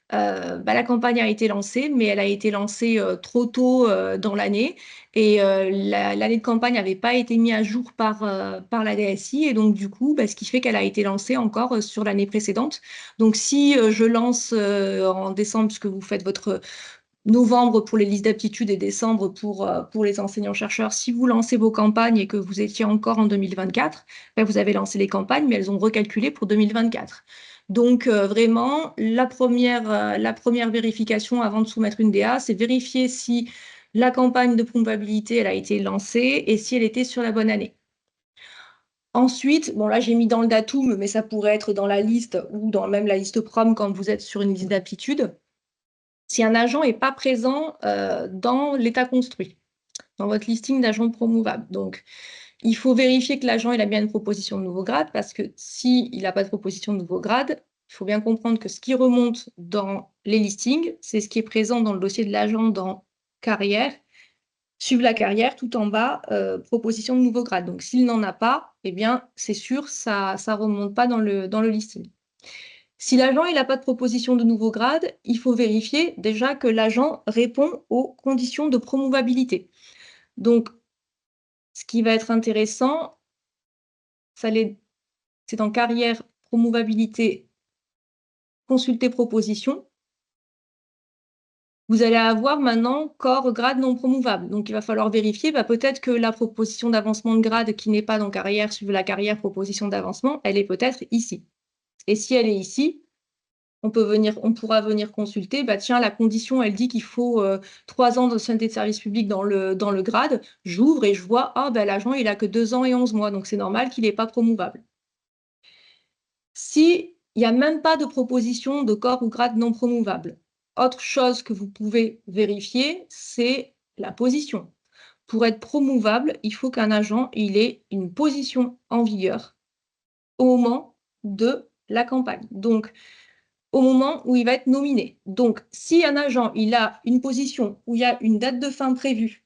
S1: bah, la campagne a été lancée, mais elle a été lancée trop tôt dans l'année. Et l'année de campagne n'avait pas été mise à jour par la DSI. Et donc, du coup, bah, ce qui fait qu'elle a été lancée encore sur l'année précédente. Donc, si je lance en décembre, puisque vous faites votre novembre pour les listes d'aptitude et décembre pour les enseignants-chercheurs, si vous lancez vos campagnes et que vous étiez encore en 2024, ben vous avez lancé les campagnes, mais elles ont recalculé pour 2024. Donc, vraiment, la première vérification avant de soumettre une DA, c'est vérifier si la campagne de probabilité, elle a été lancée et si elle était sur la bonne année. Ensuite, bon là j'ai mis dans le datum, mais ça pourrait être dans la liste ou dans même la liste prom quand vous êtes sur une liste d'aptitude. Si un agent n'est pas présent dans l'état construit, dans votre listing d'agents promouvables. Donc, il faut vérifier que l'agent a bien une proposition de nouveau grade, parce que s'il n'a pas de proposition de nouveau grade, il faut bien comprendre que ce qui remonte dans les listings, c'est ce qui est présent dans le dossier de l'agent dans carrière, suivre la carrière, tout en bas, proposition de nouveau grade. Donc, s'il n'en a pas, eh bien, c'est sûr, ça ne remonte pas dans le listing. Si l'agent n'a pas de proposition de nouveau grade, il faut vérifier déjà que l'agent répond aux conditions de promouvabilité. Donc, ce qui va être intéressant, c'est dans carrière, promouvabilité, consulter proposition. Vous allez avoir maintenant corps, grade non promouvable. Donc, il va falloir vérifier, peut-être que la proposition d'avancement de grade qui n'est pas dans carrière, suivre la carrière proposition d'avancement, elle est peut-être ici. Et si elle est ici, on pourra venir consulter, tiens, la condition, elle dit qu'il faut 3 ans d'ancienneté de service public dans le grade. J'ouvre et je vois, l'agent, il a que 2 ans et 11 mois, donc c'est normal qu'il n'est pas promouvable. S'il n'y a même pas de proposition de corps ou grade non promouvable, autre chose que vous pouvez vérifier, c'est la position. Pour être promouvable, il faut qu'un agent il ait une position en vigueur au moment de la campagne. Donc, au moment où il va être nominé. Donc, si un agent il a une position où il y a une date de fin prévue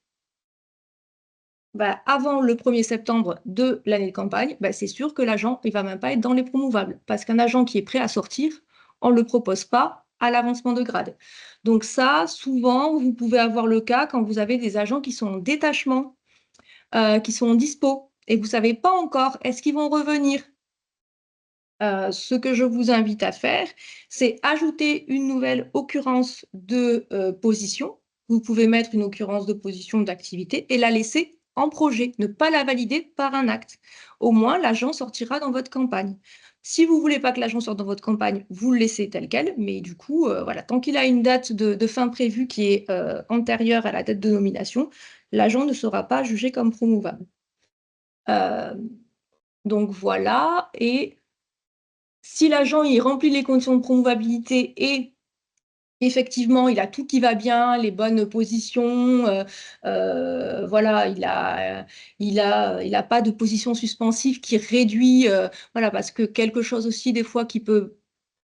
S1: avant le 1er septembre de l'année de campagne, c'est sûr que l'agent il ne va même pas être dans les promouvables. Parce qu'un agent qui est prêt à sortir, on ne le propose pas à l'avancement de grade. Donc ça, souvent, vous pouvez avoir le cas quand vous avez des agents qui sont en détachement, qui sont en dispo, et vous ne savez pas encore, est-ce qu'ils vont revenir? Ce que je vous invite à faire, c'est ajouter une nouvelle occurrence de position. Vous pouvez mettre une occurrence de position d'activité et la laisser en projet, ne pas la valider par un acte. Au moins, l'agent sortira dans votre campagne. Si vous ne voulez pas que l'agent sorte dans votre campagne, vous le laissez tel quel, mais du coup, voilà, tant qu'il a une date de fin prévue qui est antérieure à la date de nomination, l'agent ne sera pas jugé comme promouvable. Donc voilà, et si l'agent il remplit les conditions de promouvabilité et effectivement il a tout qui va bien, les bonnes positions, voilà, il a pas de position suspensive qui réduit, voilà, parce que quelque chose aussi des fois qui peut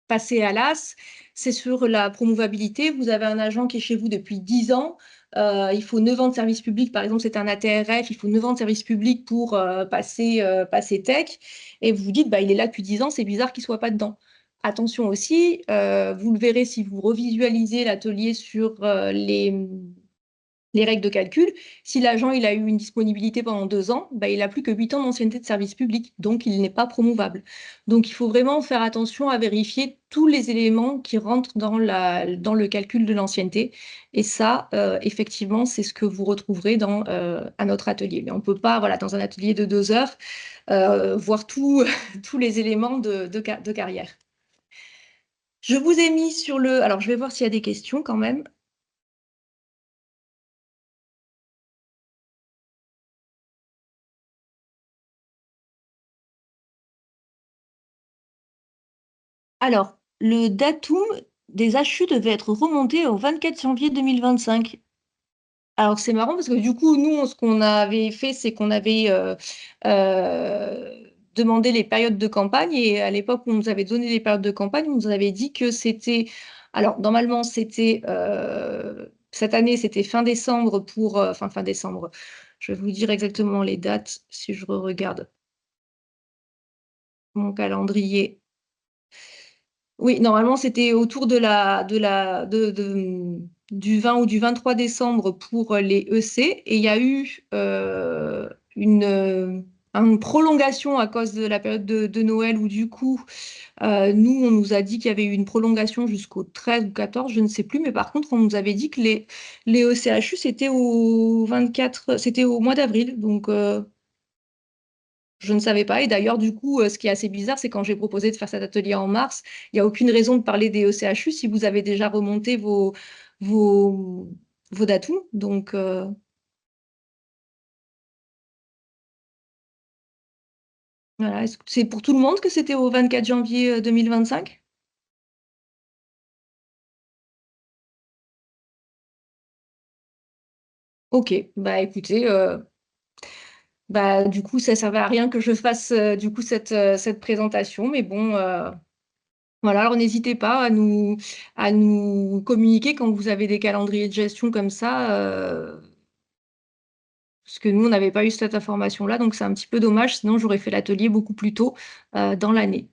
S1: passer à l'as, c'est sur la promouvabilité. Vous avez un agent qui est chez vous depuis 10 ans, il faut 9 ans de service public, par exemple, c'est un ATRF, il faut 9 ans de service public pour passer tech, et vous vous dites, il est là depuis 10 ans, c'est bizarre qu'il ne soit pas dedans. Attention aussi, vous le verrez si vous revisualisez l'atelier sur les règles de calcul, si l'agent il a eu une disponibilité pendant 2 ans, il n'a plus que 8 ans d'ancienneté de service public, donc il n'est pas promouvable. Donc il faut vraiment faire attention à vérifier tous les éléments qui rentrent dans le calcul de l'ancienneté. Et ça, effectivement, c'est ce que vous retrouverez à notre atelier. Mais on ne peut pas, voilà, dans un atelier de 2 heures, voir tous les éléments de carrière. Je vous ai mis sur le... Alors, je vais voir s'il y a des questions quand même. Alors, le datum des HU devait être remonté au 24 janvier 2025. Alors, c'est marrant parce que du coup, nous, ce qu'on avait fait, c'est qu'on avait demandé les périodes de campagne et à l'époque où on nous avait donné les périodes de campagne, on nous avait dit que c'était... Alors, normalement, c'était... cette année, c'était fin décembre pour... fin décembre. Je vais vous dire exactement les dates si je regarde mon calendrier. Oui, normalement, c'était autour du 20 ou du 23 décembre pour les EC. Et il y a eu une prolongation à cause de la période de Noël où du coup, nous, on nous a dit qu'il y avait eu une prolongation jusqu'au 13 ou 14, je ne sais plus. Mais par contre, on nous avait dit que les ECHU, c'était au 24, c'était au mois d'avril. Donc, je ne savais pas. Et d'ailleurs, du coup, ce qui est assez bizarre, c'est quand j'ai proposé de faire cet atelier en mars, il n'y a aucune raison de parler des ECHU si vous avez déjà remonté vos datums. Donc, voilà. Est-ce que c'est pour tout le monde que c'était au 24 janvier 2025? Ok, écoutez, du coup, ça ne servait à rien que je fasse du coup cette présentation, mais bon, voilà, alors n'hésitez pas à nous communiquer quand vous avez des calendriers de gestion comme ça, parce que nous, on n'avait pas eu cette information-là, donc c'est un petit peu dommage, sinon j'aurais fait l'atelier beaucoup plus tôt dans l'année.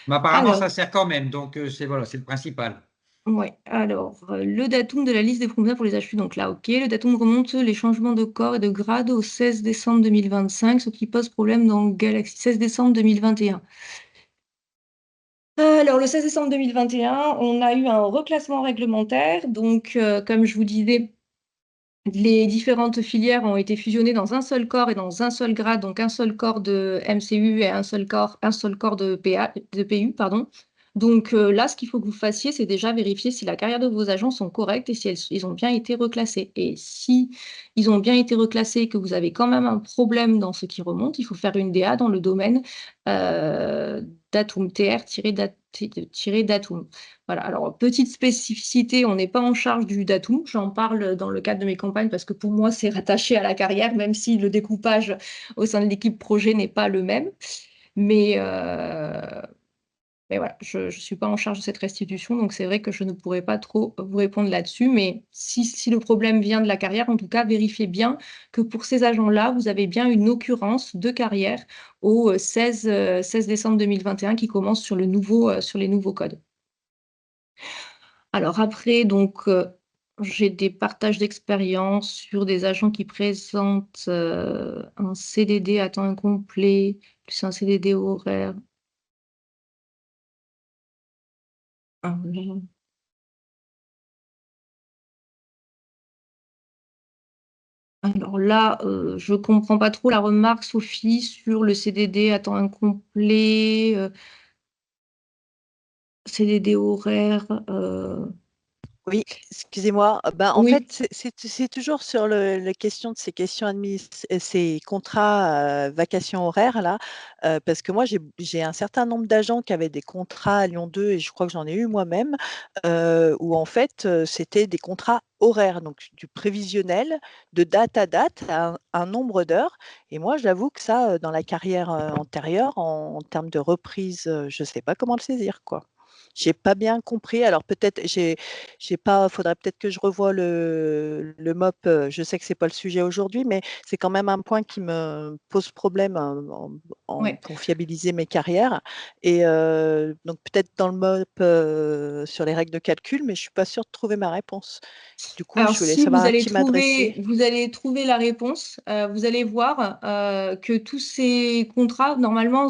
S3: Mais apparemment,
S1: Alors,
S3: ça sert quand même, donc c'est voilà, c'est le principal.
S1: ouais, alors, le datum de la liste des promovables pour les HU, donc là, ok. Le datum remonte les changements de corps et de grade au 16 décembre 2025, ce qui pose problème dans Galaxy 16 décembre 2021. Alors, le 16 décembre 2021, on a eu un reclassement réglementaire. Donc, comme je vous disais, les différentes filières ont été fusionnées dans un seul corps et dans un seul grade, donc un seul corps de MCU et un seul corps de PU, pardon. Donc là, ce qu'il faut que vous fassiez, c'est déjà vérifier si la carrière de vos agents sont correctes et si ils ont bien été reclassés. Et si ils ont bien été reclassés et que vous avez quand même un problème dans ce qui remonte, il faut faire une DA dans le domaine datum, TR-datum. Voilà, alors petite spécificité, on n'est pas en charge du datum, j'en parle dans le cadre de mes campagnes parce que pour moi c'est rattaché à la carrière, même si le découpage au sein de l'équipe projet n'est pas le même. Mais, euh, mais voilà, je ne suis pas en charge de cette restitution, donc c'est vrai que je ne pourrais pas trop vous répondre là-dessus. Mais si le problème vient de la carrière, en tout cas, vérifiez bien que pour ces agents-là, vous avez bien une occurrence de carrière au 16 décembre 2021 qui commence sur sur les nouveaux codes. Alors après, donc, j'ai des partages d'expérience sur des agents qui présentent un CDD à temps incomplet, plus un CDD horaire. Ah là. Alors là, je comprends pas trop la remarque, Sophie, sur le CDD à temps incomplet, CDD horaire.
S5: Oui, excusez-moi. En
S1: Oui,
S5: fait, c'est toujours sur la question de ces questions ces contrats vacations horaires là, parce que moi j'ai un certain nombre d'agents qui avaient des contrats à Lyon 2 et je crois que j'en ai eu moi-même, où en fait c'était des contrats horaires, donc du prévisionnel, de date à date, à un nombre d'heures. Et moi, j'avoue que ça, dans la carrière antérieure, en termes de reprise, je ne sais pas comment le saisir, quoi. J'ai pas bien compris. Alors peut-être, j'ai pas, faudrait peut-être que je revoie le MOP. Je sais que c'est pas le sujet aujourd'hui, mais c'est quand même un point qui me pose problème
S1: ouais.
S5: pour fiabiliser mes carrières. Et donc peut-être dans le MOP sur les règles de calcul, mais je suis pas sûre de trouver ma réponse. Du coup,
S1: Alors
S5: je voulais
S1: si
S5: savoir à qui m'adresser.
S1: vous allez trouver la réponse, vous allez voir, que tous ces contrats, normalement,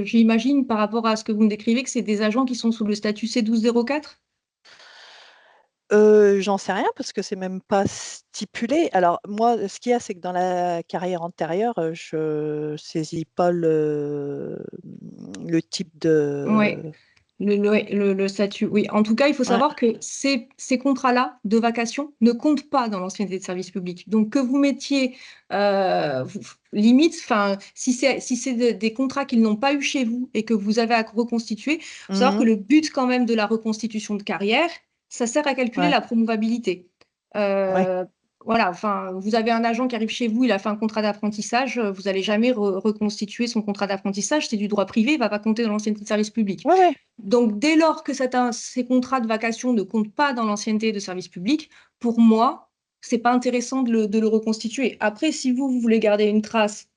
S1: j'imagine par rapport à ce que vous me décrivez, que c'est des agents qui sont sous le statut C1204?
S5: J'en sais rien parce que c'est même pas stipulé. Alors moi, ce qu'il y a, c'est que dans la carrière antérieure, je saisis pas le type
S1: Ouais.
S5: de
S1: Ouais, le statut, oui. En tout cas, il faut
S5: ouais.
S1: savoir que ces contrats-là de vacation ne comptent pas dans l'ancienneté de service public. Donc, que vous mettiez limite, enfin, si c'est des contrats qu'ils n'ont pas eu chez vous et que vous avez à reconstituer, il faut savoir que
S5: Mmh.
S1: le but quand même de la reconstitution de carrière, ça sert à calculer
S5: Ouais,
S1: la promovabilité.
S5: ouais.
S1: Euh, voilà, enfin, vous avez un agent qui arrive chez vous, il a fait un contrat d'apprentissage, vous n'allez jamais reconstituer son contrat d'apprentissage, c'est du droit privé, il ne va pas compter dans l'ancienneté de service public.
S5: Ouais, ouais.
S1: Donc, dès lors que ces contrats de vacation ne comptent pas dans l'ancienneté de service public, pour moi, c'est pas intéressant de le reconstituer. Après, si vous voulez garder une trace,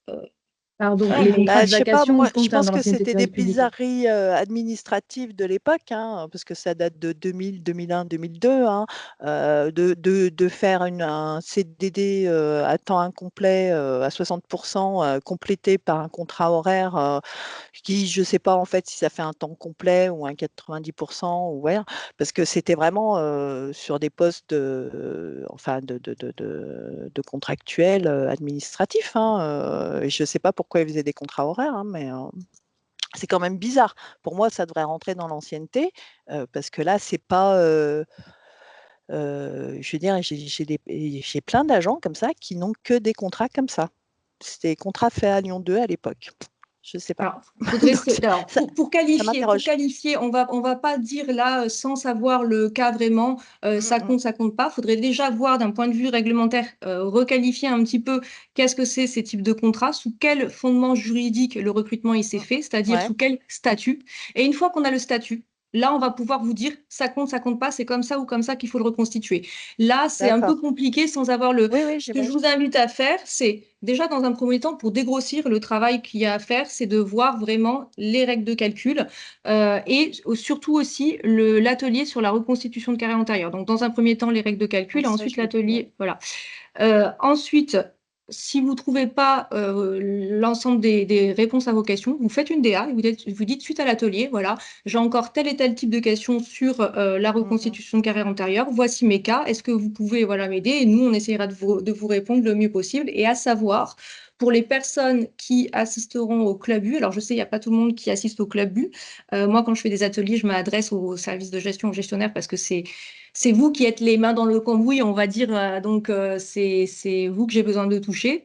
S1: pardon, les contrats
S5: Bah,
S1: de
S5: je sais pas,
S1: vacation
S5: moi, je
S1: comptent
S5: pense
S1: dans
S5: que
S1: l'ancienneté de
S5: c'était des
S1: service public.
S5: bizarreries administratives de l'époque, hein, parce que ça date de 2000, 2001, 2002, hein, de faire un CDD à temps incomplet à 60%, complété par un contrat horaire qui, je sais pas en fait si ça fait un temps complet ou un 90%, ou ouais, parce que c'était vraiment sur des postes enfin de contractuels administratifs, hein, et je sais pas pourquoi ils faisaient des contrats horaires, hein, mais c'est quand même bizarre. Pour moi, ça devrait rentrer dans l'ancienneté, parce que là, c'est pas, je veux dire, j'ai plein d'agents comme ça qui n'ont que des contrats comme ça. C'était des contrats faits à Lyon 2 à l'époque. Je sais pas.
S1: Alors, faudrait
S5: Donc
S1: alors,
S5: ça ça
S1: pour
S5: m'interroge.
S1: qualifier, on va pas dire là, sans savoir le cas vraiment,
S5: Mmh mh.
S1: ça compte pas. Faudrait déjà voir d'un point de vue réglementaire, requalifier un petit peu qu'est-ce que c'est ces types de contrats, sous quel fondement juridique le recrutement il s'est
S5: Mmh.
S1: fait, c'est-à-dire
S5: Ouais,
S1: sous quel statut. Et une fois qu'on a le statut, là, on va pouvoir vous dire ça compte pas, c'est comme ça ou comme ça qu'il faut le reconstituer. Là, c'est un peu
S5: d'accord.
S1: compliqué sans avoir le
S5: Oui, oui,
S1: ce que je vous
S5: j'imagine.
S1: invite à faire, c'est déjà dans un premier temps, pour dégrossir le travail qu'il y a à faire, c'est de voir vraiment les règles de calcul et surtout aussi l'atelier sur la reconstitution de carrière antérieure. Donc, dans un premier temps, les règles de calcul, et
S5: Ça,
S1: ensuite
S5: je l'ai vu, ouais.
S1: l'atelier. Voilà. Ensuite, si vous ne trouvez pas l'ensemble des réponses à vos questions, vous faites une DA et vous dites suite à l'atelier, voilà, j'ai encore tel et tel type de questions sur la reconstitution de carrière antérieure, voici mes cas, est-ce que vous pouvez m'aider? Et nous, on essaiera de vous répondre le mieux possible. Et à savoir, pour les personnes qui assisteront au Club U, alors je sais, il n'y a pas tout le monde qui assiste au Club U. Moi, quand je fais des ateliers, je m'adresse au service de gestion, aux gestionnaires, parce que c'est vous qui êtes les mains dans le cambouis, on va dire. Donc, c'est vous que j'ai besoin de toucher.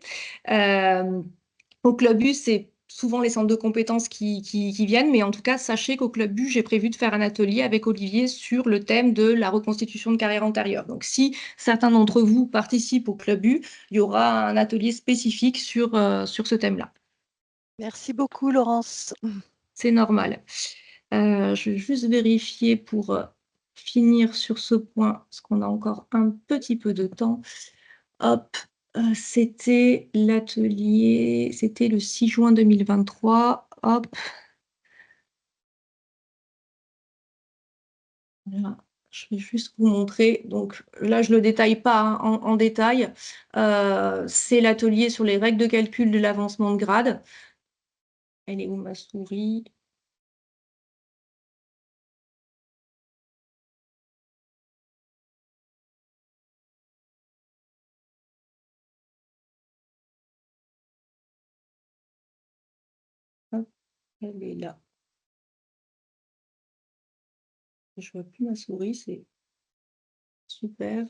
S1: Au Club U, c'est souvent les centres de compétences qui viennent, mais en tout cas, sachez qu'au Club U, j'ai prévu de faire un atelier avec Olivier sur le thème de la reconstitution de carrière antérieure. Donc, si certains d'entre vous participent au Club U, il y aura un atelier spécifique sur ce thème-là.
S5: Merci beaucoup, Laurence.
S1: C'est normal. Je vais juste vérifier pour finir sur ce point, parce qu'on a encore un petit peu de temps. Hop, c'était l'atelier, c'était le 6 juin 2023. Hop. Voilà. Je vais juste vous montrer. Donc là, je ne le détaille pas hein, en détail. C'est l'atelier sur les règles de calcul de l'avancement de grade. Elle est où ma souris? Hop, elle est là. Je ne vois plus ma souris, c'est super.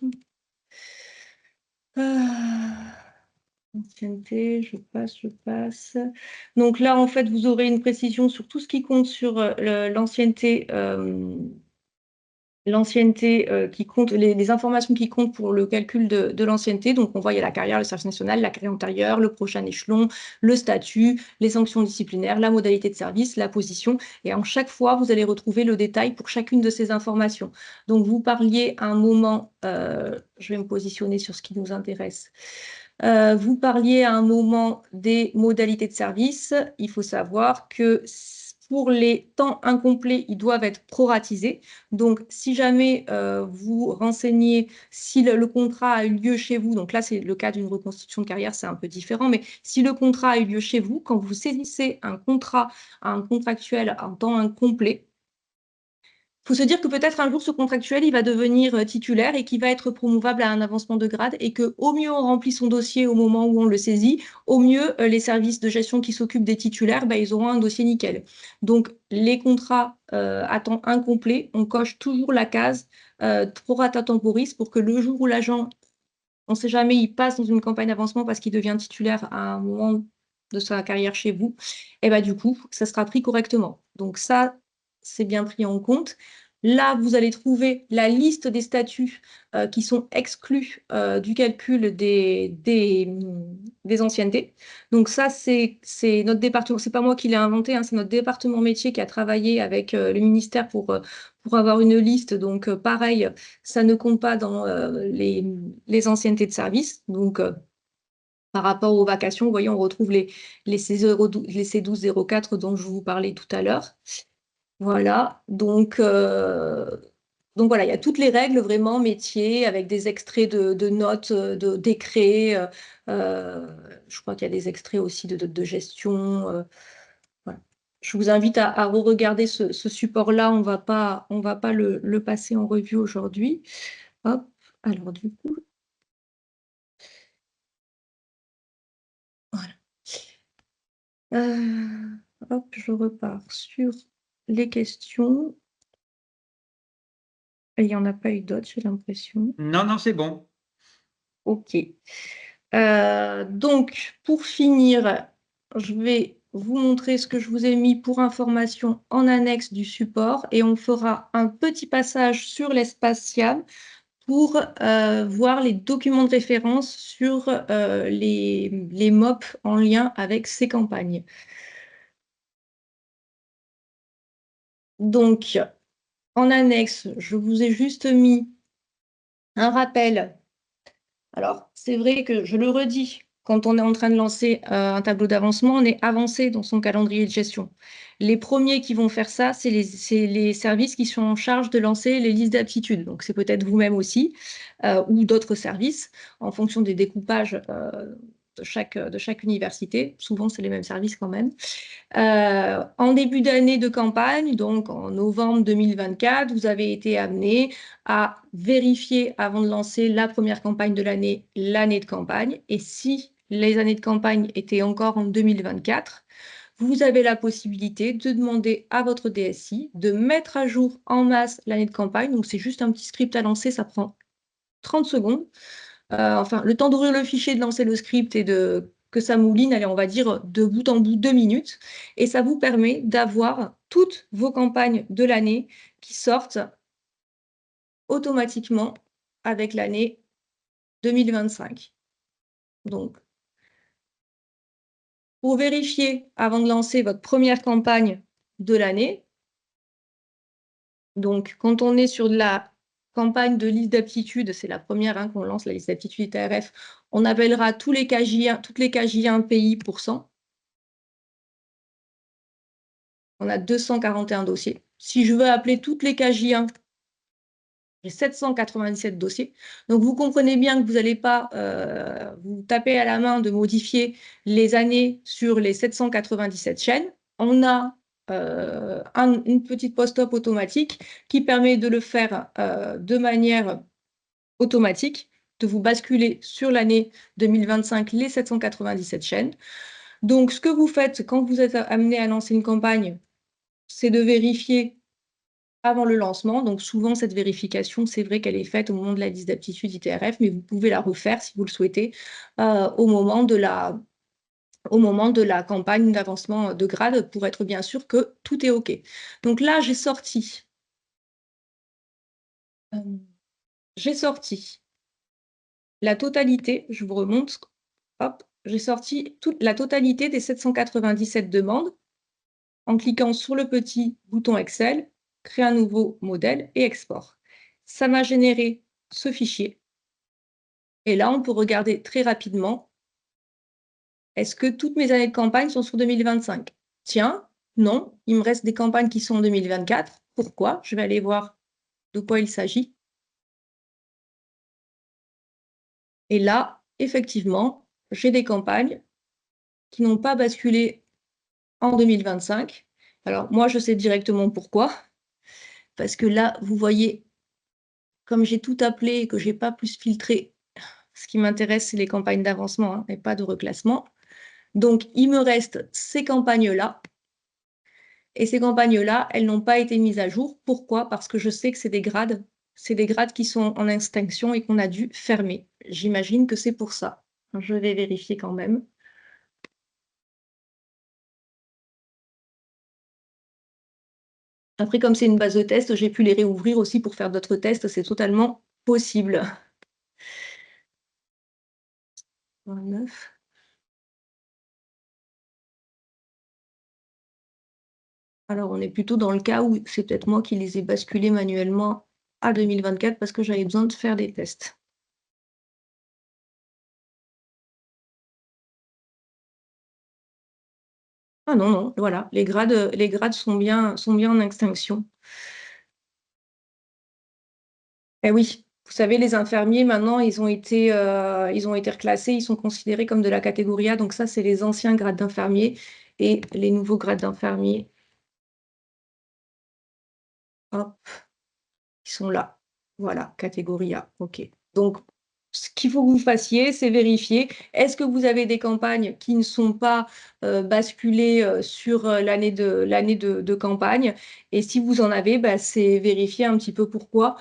S1: Ancienneté, je passe. Donc là, en fait, vous aurez une précision sur tout ce qui compte sur l'ancienneté. L'ancienneté qui compte, les informations qui comptent pour le calcul de l'ancienneté. Donc, on voit, il y a la carrière, le service national, la carrière antérieure, le prochain échelon, le statut, les sanctions disciplinaires, la modalité de service, la position. Et en chaque fois, vous allez retrouver le détail pour chacune de ces informations. Donc, vous parliez à un moment, je vais me positionner sur ce qui nous intéresse. Vous parliez à un moment des modalités de service. Il faut savoir que pour les temps incomplets, ils doivent être proratisés. Donc, si jamais vous renseignez si le contrat a eu lieu chez vous, donc là, c'est le cas d'une reconstitution de carrière, c'est un peu différent, mais si le contrat a eu lieu chez vous, quand vous saisissez un contractuel en temps incomplet, il faut se dire que peut-être un jour, ce contractuel, il va devenir titulaire et qu'il va être promouvable à un avancement de grade et qu'au mieux, on remplit son dossier au moment où on le saisit, au mieux, les services de gestion qui s'occupent des titulaires, ils auront un dossier nickel. Donc, les contrats à temps incomplet, on coche toujours la case prorata temporis pour que le jour où l'agent, on ne sait jamais, il passe dans une campagne d'avancement parce qu'il devient titulaire à un moment de sa carrière chez vous, et du coup, ça sera pris correctement. Donc ça, c'est bien pris en compte. Là, vous allez trouver la liste des statuts qui sont exclus du calcul des anciennetés. Donc ça, c'est notre département, c'est pas moi qui l'ai inventé, hein, c'est notre département métier qui a travaillé avec le ministère pour avoir une liste. Donc pareil, ça ne compte pas dans les anciennetés de service. Donc par rapport aux vacations, vous voyez, on retrouve les C1204 dont je vous parlais tout à l'heure. Voilà, donc voilà, il y a toutes les règles vraiment métiers avec des extraits de notes, de décrets. Je crois qu'il y a des extraits aussi de gestion. Voilà. Je vous invite à re-regarder ce support-là. On va pas le passer en revue aujourd'hui. Hop, alors du coup, voilà. Hop, je repars sur les questions. Il n'y en a pas eu d'autres, j'ai l'impression.
S3: Non, non, c'est bon.
S1: OK. Donc, pour finir, je vais vous montrer ce que je vous ai mis pour information en annexe du support et on fera un petit passage sur l'espace SIAM pour voir les documents de référence sur les MOP en lien avec ces campagnes. Donc, en annexe, je vous ai juste mis un rappel. Alors, c'est vrai que je le redis, quand on est en train de lancer un tableau d'avancement, on est avancé dans son calendrier de gestion. Les premiers qui vont faire ça, c'est les services qui sont en charge de lancer les listes d'aptitudes. Donc, c'est peut-être vous-même aussi, ou d'autres services, en fonction des découpages de chaque université. Souvent, c'est les mêmes services quand même. En début d'année de campagne, donc en novembre 2024, vous avez été amené à vérifier avant de lancer la première campagne de l'année de campagne. Et si les années de campagne étaient encore en 2024, vous avez la possibilité de demander à votre DSI de mettre à jour en masse l'année de campagne. Donc, c'est juste un petit script à lancer, ça prend 30 secondes. Enfin, le temps d'ouvrir le fichier, de lancer le script et que ça mouline, allez, on va dire de bout en bout 2 minutes. Et ça vous permet d'avoir toutes vos campagnes de l'année qui sortent automatiquement avec l'année 2025. Donc, pour vérifier avant de lancer votre première campagne de l'année, donc quand on est sur de la campagne de liste d'aptitude, c'est la première qu'on lance, la liste d'aptitude ITRF, on appellera tous les KJ1, toutes les KJ1 pays %. On a 241 dossiers. Si je veux appeler toutes les KJ1, j'ai 797 dossiers. Donc, vous comprenez bien que vous n'allez pas vous taper à la main de modifier les années sur les 797 chaînes. On a une petite post-op automatique qui permet de le faire de manière automatique, de vous basculer sur l'année 2025 les 797 chaînes. Donc, ce que vous faites quand vous êtes amené à lancer une campagne, c'est de vérifier avant le lancement. Donc, souvent, cette vérification, c'est vrai qu'elle est faite au moment de la liste d'aptitude ITRF, mais vous pouvez la refaire si vous le souhaitez au moment de la campagne d'avancement de grade pour être bien sûr que tout est OK. Donc là, j'ai sorti la totalité, je vous remonte, hop, j'ai sorti la totalité des 797 demandes en cliquant sur le petit bouton Excel, créer un nouveau modèle et export. Ça m'a généré ce fichier. Et là, on peut regarder très rapidement, est-ce que toutes mes années de campagne sont sur 2025? Tiens, non, il me reste des campagnes qui sont en 2024. Pourquoi? Je vais aller voir de quoi il s'agit. Et là, effectivement, j'ai des campagnes qui n'ont pas basculé en 2025. Alors, moi, je sais directement pourquoi. Parce que là, vous voyez, comme j'ai tout appelé et que je n'ai pas plus filtré, ce qui m'intéresse, c'est les campagnes d'avancement et pas de reclassement. Donc, il me reste ces campagnes-là. Et ces campagnes-là, elles n'ont pas été mises à jour. Pourquoi? Parce que je sais que c'est des grades. C'est des grades qui sont en extinction et qu'on a dû fermer. J'imagine que c'est pour ça. Je vais vérifier quand même. Après, comme c'est une base de test, j'ai pu les réouvrir aussi pour faire d'autres tests. C'est totalement possible. 29. Alors, on est plutôt dans le cas où c'est peut-être moi qui les ai basculés manuellement à 2024 parce que j'avais besoin de faire des tests. Ah non, non, voilà, les grades sont bien en extinction. Eh oui, vous savez, les infirmiers, maintenant, ils ont été reclassés, ils sont considérés comme de la catégorie A. Donc ça, c'est les anciens grades d'infirmiers et les nouveaux grades d'infirmiers. Hop, ils sont là. Voilà, catégorie A. OK. Donc, ce qu'il faut que vous fassiez, c'est vérifier, est-ce que vous avez des campagnes qui ne sont pas basculées sur l'année de campagne? Et si vous en avez, bah, c'est vérifier un petit peu pourquoi.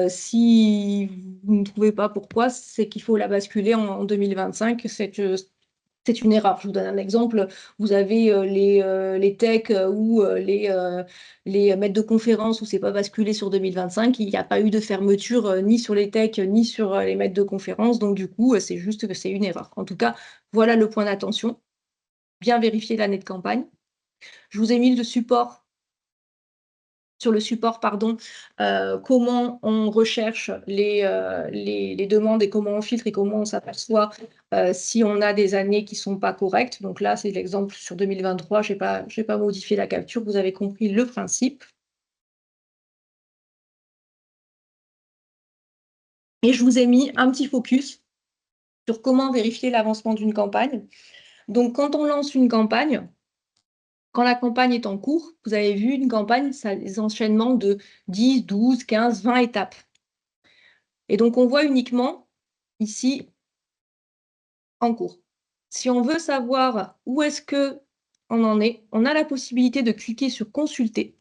S1: Si vous ne trouvez pas pourquoi, c'est qu'il faut la basculer en 2025. C'est une erreur. Je vous donne un exemple. Vous avez les techs ou les maîtres de conférences où c'est pas basculé sur 2025. Il n'y a pas eu de fermeture ni sur les techs ni sur les maîtres de conférences. Donc, du coup, c'est juste que c'est une erreur. En tout cas, voilà le point d'attention. Bien vérifier l'année de campagne. Je vous ai mis le support. Sur le support, pardon, comment on recherche les demandes et comment on filtre et comment on s'aperçoit si on a des années qui ne sont pas correctes. Donc là, c'est l'exemple sur 2023. Je n'ai pas modifié la capture. Vous avez compris le principe. Et je vous ai mis un petit focus sur comment vérifier l'avancement d'une campagne. Donc, quand on lance une campagne, quand la campagne est en cours, vous avez vu une campagne, ça a des enchaînements de 10, 12, 15, 20 étapes. Et donc, on voit uniquement ici en cours. Si on veut savoir où est-ce qu'on en est, on a la possibilité de cliquer sur Consulter.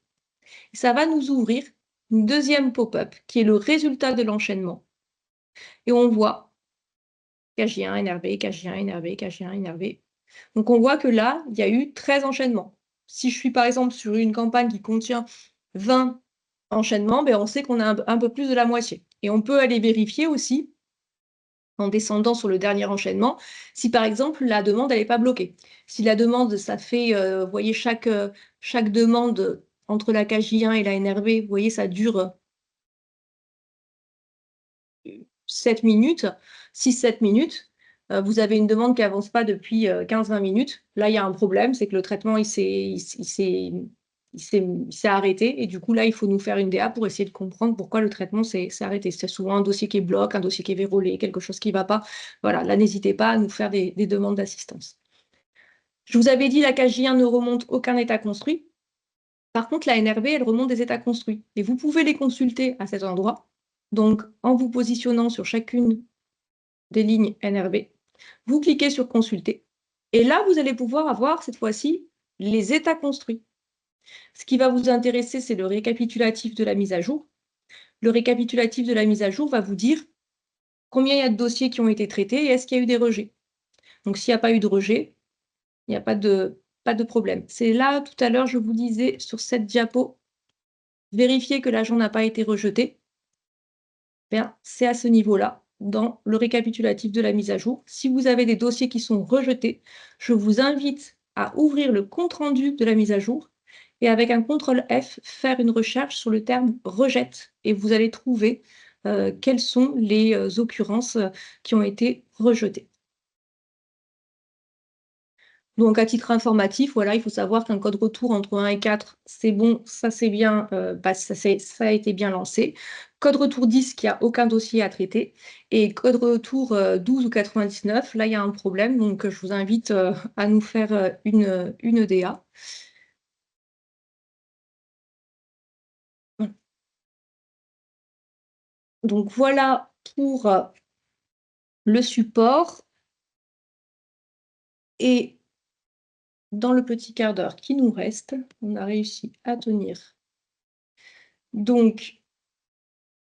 S1: Ça va nous ouvrir une deuxième pop-up qui est le résultat de l'enchaînement. Et on voit KJ1, NRB, KJ1, NRB, KJ1, NRB. Donc, on voit que là, il y a eu 13 enchaînements. Si je suis par exemple sur une campagne qui contient 20 enchaînements, ben, on sait qu'on a un peu plus de la moitié. Et on peut aller vérifier aussi, en descendant sur le dernier enchaînement, si par exemple la demande n'est pas bloquée. Si la demande, ça fait, vous voyez, chaque demande entre la KJ1 et la NRB, vous voyez, ça dure 7 minutes, 6-7 minutes. Vous avez une demande qui n'avance pas depuis 15-20 minutes. Là, il y a un problème, c'est que le traitement, il s'est arrêté. Et du coup, là, il faut nous faire une DA pour essayer de comprendre pourquoi le traitement s'est arrêté. C'est souvent un dossier qui est bloqué, un dossier qui est vérolé, quelque chose qui ne va pas. Voilà, là, n'hésitez pas à nous faire des demandes d'assistance. Je vous avais dit, la KJ1 ne remonte aucun état construit. Par contre, la NRB, elle remonte des états construits. Et vous pouvez les consulter à cet endroit. Donc, en vous positionnant sur chacune des lignes NRB, vous cliquez sur Consulter. Et là, vous allez pouvoir avoir, cette fois-ci, les états construits. Ce qui va vous intéresser, c'est le récapitulatif de la mise à jour. Le récapitulatif de la mise à jour va vous dire combien il y a de dossiers qui ont été traités et est-ce qu'il y a eu des rejets. Donc, s'il n'y a pas eu de rejet, il n'y a pas de problème. C'est là, tout à l'heure, je vous disais sur cette diapo, vérifier que l'agent n'a pas été rejeté. Bien, c'est à ce niveau-là, dans le récapitulatif de la mise à jour. Si vous avez des dossiers qui sont rejetés, je vous invite à ouvrir le compte-rendu de la mise à jour et avec un CTRL F, faire une recherche sur le terme « rejette » et vous allez trouver quelles sont les occurrences qui ont été rejetées. Donc, à titre informatif, voilà, il faut savoir qu'un code retour entre 1 et 4, c'est bon, ça c'est bien, ça a été bien lancé. Code retour 10, qu'il n'y a aucun dossier à traiter. Et code retour 12 ou 99, là, il y a un problème. Donc, je vous invite à nous faire une EDA. Donc, voilà pour le support. Et dans le petit quart d'heure qui nous reste, on a réussi à tenir. Donc,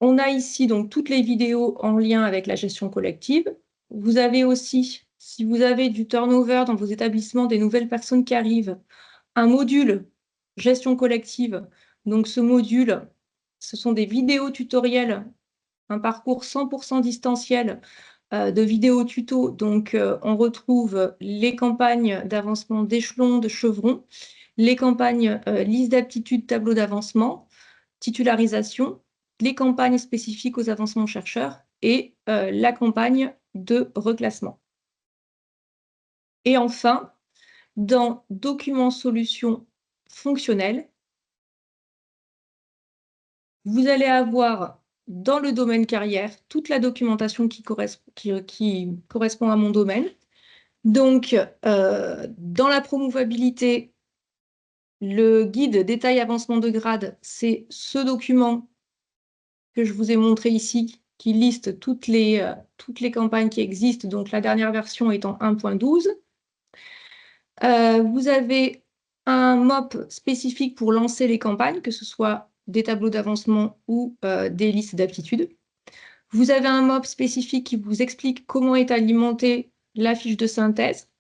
S1: on a ici donc toutes les vidéos en lien avec la gestion collective. Vous avez aussi, si vous avez du turnover dans vos établissements, des nouvelles personnes qui arrivent, un module gestion collective. Donc, ce module, ce sont des vidéos tutoriels, un parcours 100% distanciel de vidéos tuto. Donc, on retrouve les campagnes d'avancement d'échelon, de chevron, les campagnes liste d'aptitude, tableau d'avancement, titularisation, les campagnes spécifiques aux avancements chercheurs et la campagne de reclassement. Et enfin, dans documents solutions fonctionnels, vous allez avoir dans le domaine carrière toute la documentation qui correspond à mon domaine. Donc, dans la promouvabilité, le guide détail avancement de grade, c'est ce document que je vous ai montré ici, qui liste toutes les campagnes qui existent, donc la dernière version étant 1.12. Vous avez un MOP spécifique pour lancer les campagnes, que ce soit des tableaux d'avancement ou des listes d'aptitudes. Vous avez un MOP spécifique qui vous explique comment est alimentée la fiche de synthèse.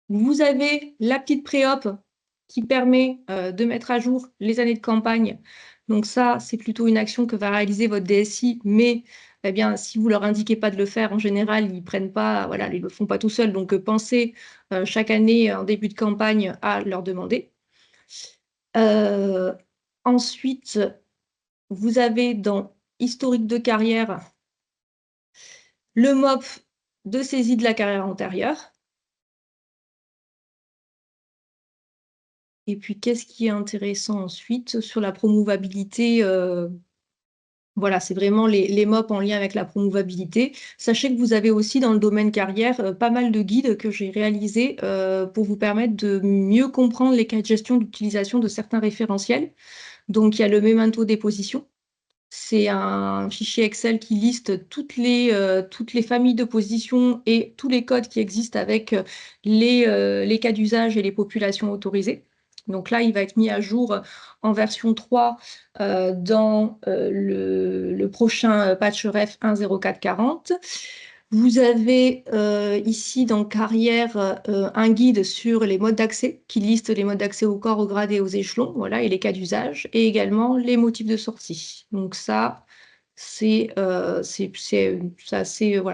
S1: Vous avez la petite pré-op qui permet de mettre à jour les années de campagne. Donc ça, c'est plutôt une action que va réaliser votre DSI, mais eh bien, si vous ne leur indiquez pas de le faire, en général, ils prennent pas, voilà, ils ne le font pas tout seuls. Donc pensez chaque année, en début de campagne, à leur demander. Ensuite, vous avez dans historique de carrière le MOP de saisie de la carrière antérieure. Et puis, qu'est-ce qui est intéressant ensuite sur la promouvabilité Voilà, c'est vraiment les MOP en lien avec la promouvabilité. Sachez que vous avez aussi dans le domaine carrière pas mal de guides que j'ai réalisés pour vous permettre de mieux comprendre les cas de gestion d'utilisation de certains référentiels. Donc, il y a le Memento des positions. C'est un fichier Excel qui liste toutes les familles de positions et tous les codes qui existent avec les cas d'usage et les populations autorisées. Donc là, il va être mis à jour en version 3 dans le prochain patch ref 1.0440. Vous avez ici dans carrière un guide sur les modes d'accès qui liste les modes d'accès au corps, au grade et aux échelons, voilà, et les cas d'usage, et également les motifs de sortie. Donc ça, c'est voilà,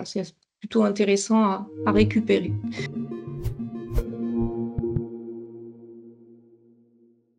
S1: c'est plutôt intéressant à récupérer.